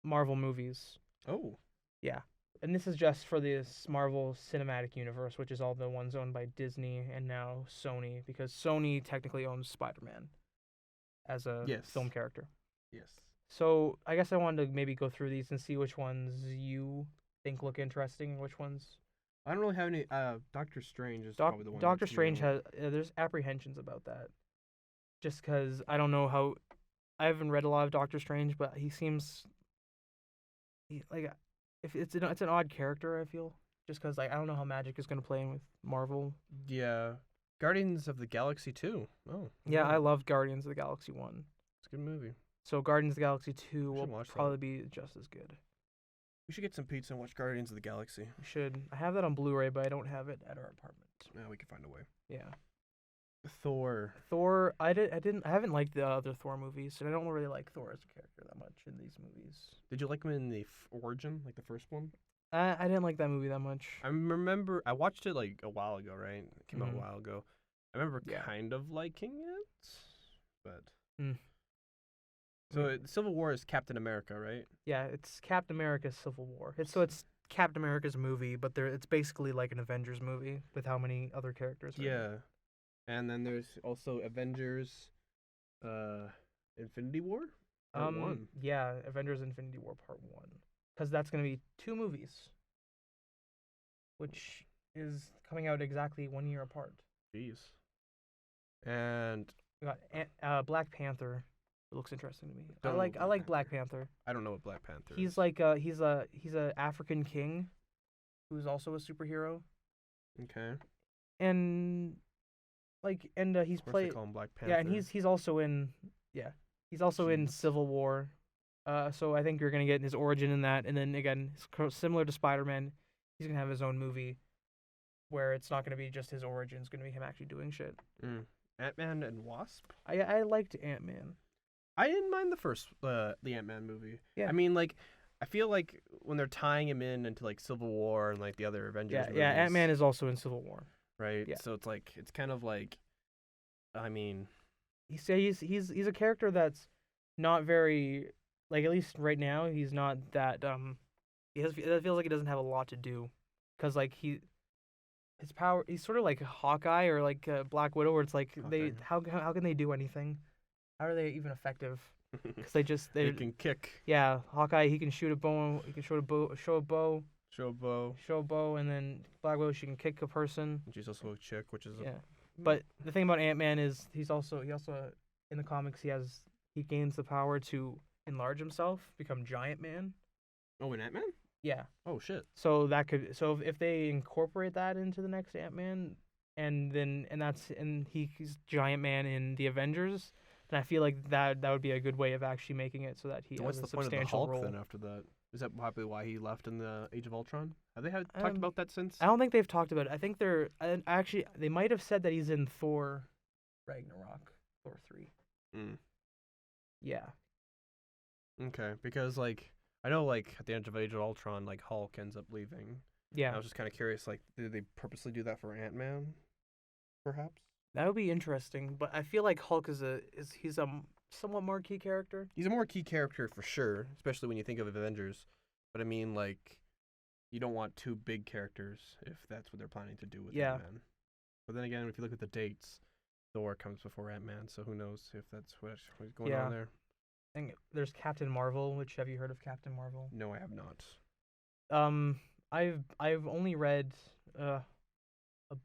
Marvel movies. Oh. Yeah. And this is just for this Marvel Cinematic Universe, which is all the ones owned by Disney and now Sony, because Sony technically owns Spider-Man as a film character. Yes. So I guess I wanted to maybe go through these and see which ones you think look interesting and which ones. I don't really have any. Doctor Strange is probably the one. Doctor Strange has. There's apprehensions about that, just because I don't know how. I haven't read a lot of Doctor Strange, but he seems like if it's an odd character. I feel just because like I don't know how magic is gonna play in with Marvel. Yeah. Guardians of the Galaxy 2. Oh. Yeah, I loved Guardians of the Galaxy 1. It's a good movie. So Guardians of the Galaxy 2 We will should watch probably be just as good. We should get some pizza and watch Guardians of the Galaxy. We should. I have that on Blu-ray, but I don't have it at our apartment. Yeah, we can find a way. Yeah. Thor. I haven't liked the other Thor movies, and I don't really like Thor as a character that much in these movies. Did you like him in the Origin, like the first one? I didn't like that movie that much. I remember I watched it like a while ago, right? It came out a while ago. I remember Yeah. kind of liking it, but Mm. so Civil War is Captain America, right? Yeah, it's Captain America's Civil War. It's Captain America's movie, but it's basically like an Avengers movie with how many other characters are in it. Yeah. And then there's also Avengers Infinity War? Part 1. Yeah, Avengers Infinity War Part 1. Because that's going to be 2 movies, which is coming out exactly 1 year apart. Jeez. And We got Black Panther. It looks interesting to me. I like Black Panther. I don't know what Black Panther He's is. like he's a African king who's also a superhero. Okay. And he's Of course played they call him Black Panther. yeah, and he's also in in Jeez. Civil War. So I think you're gonna get his origin in that, and then again, similar to Spider-Man, he's gonna have his own movie, where it's not gonna be just his origin; it's gonna be him actually doing shit. Ant-Man and Wasp? I liked Ant-Man. I didn't mind the first the Ant-Man movie. Yeah. I mean, like, I feel like when they're tying him into like Civil War and like the other Avengers movies, Yeah, Ant-Man is also in Civil War. right? Yeah. So it's kind of like, I mean, He's a character that's not very, like, at least right now he's not that it feels like he doesn't have a lot to do, because like his power, he's sort of like Hawkeye or like Black Widow, where it's like Hawkeye. how can they do anything? How are they even effective? Because they they can kick, yeah, Hawkeye, he can shoot a bow, he can show a bow, show a bow, and then Black Widow, she can kick a person. and she's also a chick, which is Yeah. But the thing about Ant-Man is he also in the comics he gains the power to enlarge himself, become Giant Man. Oh, an Ant-Man? Yeah. Oh shit. So if they incorporate that into the next Ant-Man, and he's Giant Man in the Avengers, then I feel like that would be a good way of actually making it so that he What's has the a point of the substantial Hulk role. then after that? Is that probably why he left in the Age of Ultron? Have they talked Um, about that since? I don't think they've talked about it. I think they might have said that he's in Thor Ragnarok, Thor 3. Mm. Yeah. Okay, because like I know like at the end of Age of Ultron, like Hulk ends up leaving. Yeah. I was just kind of curious, like, did they purposely do that for Ant-Man? Perhaps. That would be interesting, but I feel like Hulk he's a somewhat marquee character. He's a more key character for sure, especially when you think of Avengers. But I mean, like, you don't want 2 big characters if that's what they're planning to do with Ant-Man. But then again, if you look at the dates, Thor comes before Ant-Man, so who knows if that's what's going on there. I think there's Captain Marvel, which have you heard of Captain Marvel? No, I have not. I've only read a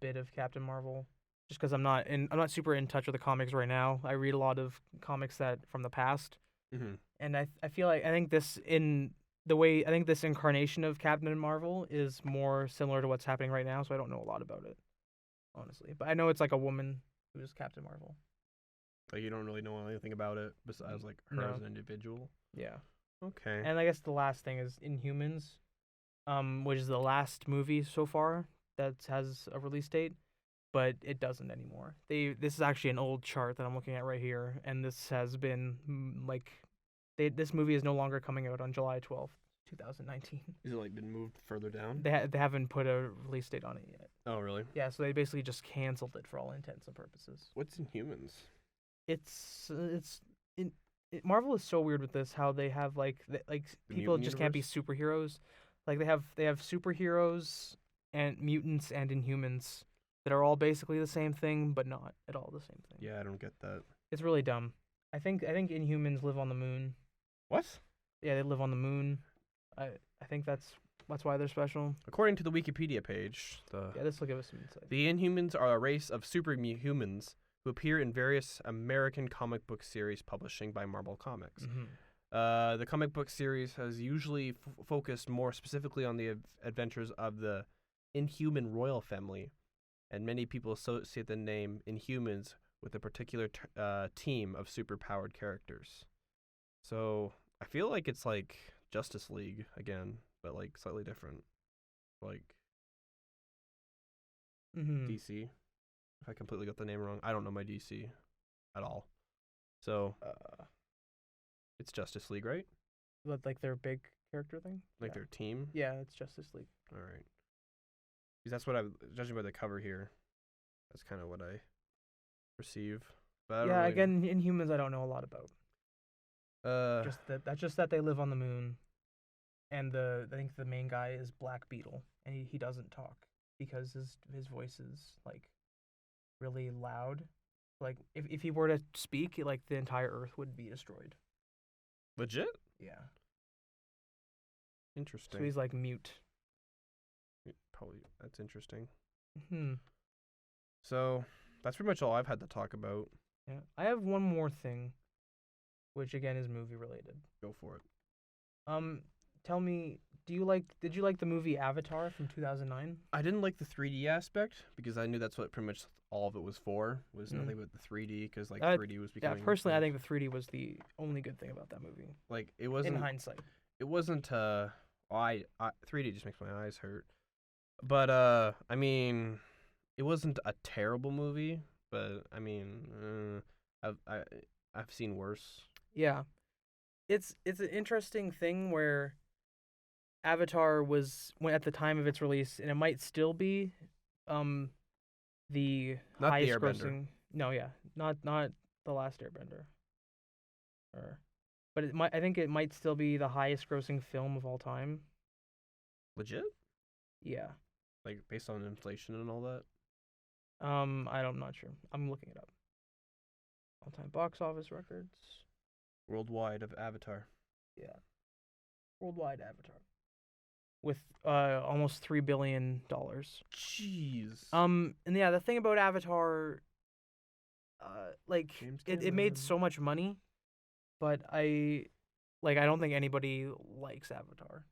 bit of Captain Marvel, just because I'm not super in touch with the comics right now. I read a lot of comics from the past, and I think this incarnation of Captain Marvel is more similar to what's happening right now. So I don't know a lot about it, honestly. But I know it's like a woman who's Captain Marvel. Like you don't really know anything about it besides like her No. as an individual. Yeah. Okay. And I guess the last thing is Inhumans, which is the last movie so far that has a release date, but it doesn't anymore. This is actually an old chart that I'm looking at right here, and this has been this movie is no longer coming out on July 12th, 2019. Is it like been moved further down? They haven't put a release date on it yet. Oh really? Yeah, so they basically just canceled it for all intents and purposes. What's Inhumans? Marvel is so weird with this. How they have like The people mutant just can't be universe? superheroes. Like they have superheroes and mutants and Inhumans that are all basically the same thing, but not at all the same thing. Yeah, I don't get that. It's really dumb. I think Inhumans live on the moon. What? Yeah, they live on the moon. I think that's why they're special. According to the Wikipedia page, Yeah, this will give us some insight. the Inhumans are a race of superhumans who appear in various American comic book series publishing by Marvel Comics. The comic book series has usually focused more specifically on the adventures of the Inhuman royal family, and many people associate the name Inhumans with a particular team of superpowered characters. So I feel like it's like Justice League again, but like slightly different, like DC. If I completely got the name wrong, I don't know my DC at all. So it's Justice League, right? Like their big character thing. Like Yeah. their team. Yeah, it's Justice League. All right. Because that's what judging by the cover here, that's kind of what I perceive. But I don't Yeah, really, again, Inhumans I don't know a lot about. Uh, Just that they live on the moon, and I think the main guy is Black Beetle, and he doesn't talk because his voice is like really loud. Like if he were to speak, like the entire Earth would be destroyed. legit. Yeah. Interesting. So he's like mute. Probably that's interesting. Hmm. So that's pretty much all I've had to talk about. Yeah. I have one more thing, which again is movie related. Go for it. Tell me, did you like the movie Avatar from 2009? I didn't like the 3D aspect because I knew that's what pretty much all of it was for. Was nothing but the 3D because like 3D was Yeah, becoming. personally, I think the 3D was the only good thing about that movie. like it wasn't. In hindsight. It wasn't. 3D just makes my eyes hurt. But I mean, it wasn't a terrible movie. But I mean, I've seen worse. Yeah. It's an interesting thing where Avatar was when at the time of its release, and it might still be the Not the highest Airbender. grossing. No, yeah, not the last Airbender. But I think it might still be the highest grossing film of all time. Legit? Yeah. Like based on inflation and all that? I'm not sure. I'm looking it up. All time box office records. Worldwide of Avatar. Yeah. Worldwide Avatar. With almost $3 billion. Jeez. And yeah, the thing about Avatar, like James it made Cameron. so much money, but I don't think anybody likes Avatar.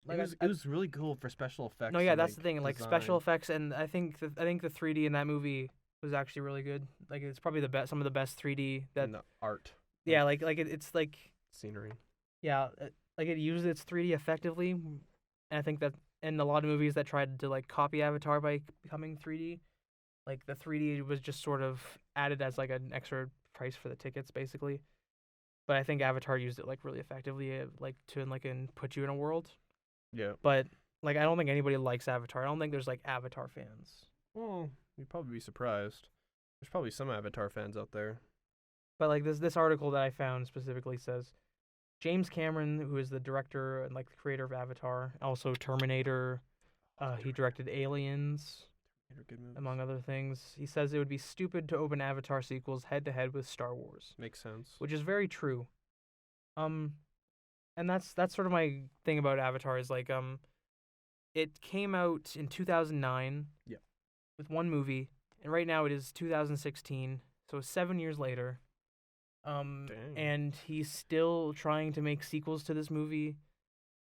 Like it was really cool for special effects. no, yeah, and, that's the thing. Like special design. effects, and I think the 3D in that movie was actually really good. Like it's probably the best, some of the best 3D that. And the art. Yeah, it's like Scenery. yeah, like it uses its 3D effectively, and I think that in a lot of movies that tried to like copy Avatar by becoming 3D, like the 3D was just sort of added as like an extra price for the tickets, basically. But I think Avatar used it like really effectively, like to put you in a world. Yeah. But like I don't think anybody likes Avatar. I don't think there's like Avatar fans. Well, you'd probably be surprised. There's probably some Avatar fans out there. But like this article that I found specifically says James Cameron, who is the director and like the creator of Avatar, also Terminator, he directed Aliens, Good movies. among other things. He says it would be stupid to open Avatar sequels head to head with Star Wars, Makes sense. which is very true. And that's sort of my thing about Avatar is like it came out in 2009. Yeah. With one movie, and right now it is 2016, so 7 years later. Dang. And he's still trying to make sequels to this movie,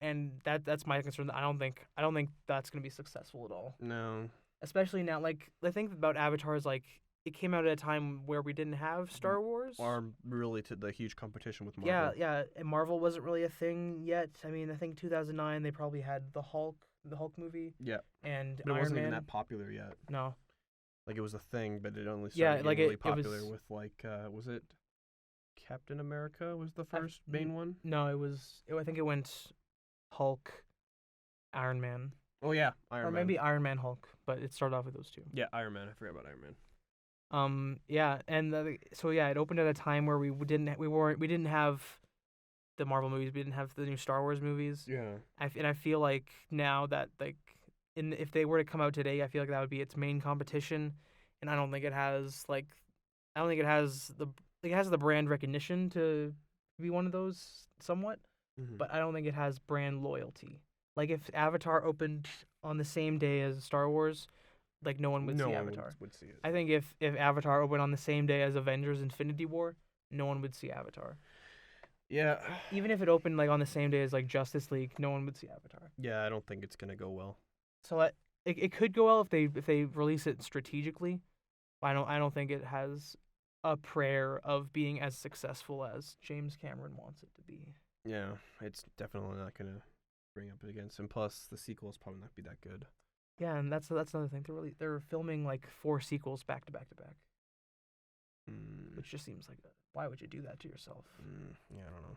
and that's my concern. I don't think that's gonna be successful at all. No. Especially now, like the thing about Avatar is like it came out at a time where we didn't have Star Wars. Or really to the huge competition with Yeah, Marvel. yeah. And Marvel wasn't really a thing yet. I mean, I think 2009 they probably had the Hulk movie. Yeah. And But it Iron wasn't Man. even that popular yet. No. Like, it was a thing, but it only Yeah, started like getting really it was- popular with, like, was it Captain America was the first main one? No, I think it went Hulk, Iron Man, Oh, yeah, Iron or Man. maybe Iron Man Hulk, but it started off with those two. Yeah, Iron Man. I forgot about Iron Man. Yeah, and it opened at a time where we didn't have the Marvel movies, we didn't have the new Star Wars movies. Yeah. I feel like now that if they were to come out today, I feel like that would be its main competition, and I don't think it has the brand recognition to be one of those somewhat, Mhm. but I don't think it has brand loyalty. Like if Avatar opened on the same day as Star Wars, like no one would see Avatar. Would see it. I think if Avatar opened on the same day as Avengers Infinity War, no one would see Avatar. Yeah. Even if it opened like on the same day as like Justice League, no one would see Avatar. Yeah, I don't think it's gonna go well. So it could go well if they release it strategically. I don't think it has a prayer of being as successful as James Cameron wants it to be. Yeah, it's definitely not gonna bring up against him. Plus, the sequels probably not be that good. Yeah, and that's another thing. They're filming like 4 sequels back to back to back, which just seems like why would you do that to yourself? Yeah, I don't know.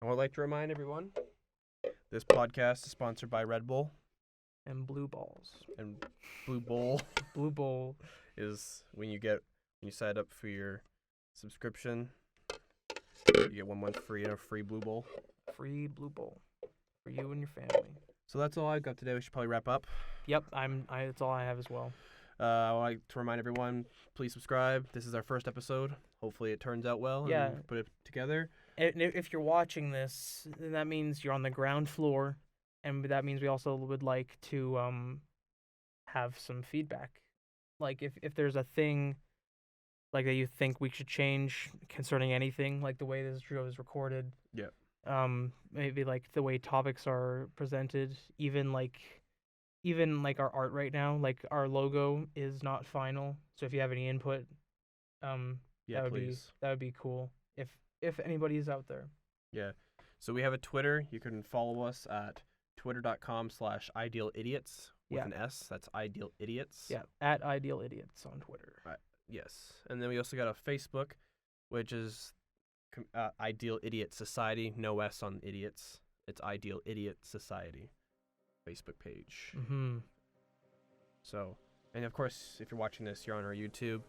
I would like to remind everyone, this podcast is sponsored by Red Bull And Blue Balls. and Blue Bowl. Blue Bowl. Is when you sign up for your subscription, you get 1 month free and a free Blue Bowl. Free Blue Bowl for you and your family. So that's all I've got today. We should probably wrap up. Yep, that's all I have as well. I would like to remind everyone, please subscribe. This is our first episode. Hopefully it turns out well. Yeah. And we put it together. And if you're watching this, then that means you're on the ground floor, and that means we also would like to have some feedback. Like if there's a thing like that you think we should change concerning anything, like the way this show is recorded. Yeah. Maybe like the way topics are presented, even like our art right now, like our logo is not final. So if you have any input, Yeah, please. that would be cool if anybody's out there. Yeah. So we have a Twitter. You can follow us at twitter.com/idealidiots with Yeah. an S. That's Ideal Idiots. Yeah, at Ideal Idiots on Twitter. Yes. And then we also got a Facebook, which is Ideal Idiot Society. No S on idiots. It's Ideal Idiot Society Facebook page. Mm-hmm. So, and of course, if you're watching this, you're on our YouTube.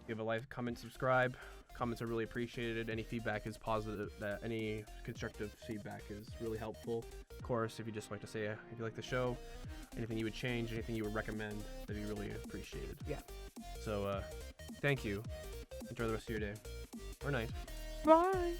Give a like, comment, subscribe. Comments are really appreciated. Any feedback is positive. Any constructive feedback is really helpful. Of course, if you just like to say if you like the show, anything you would change, anything you would recommend, that'd be really appreciated. Yeah. So, thank you. Enjoy the rest of your day or night. Bye.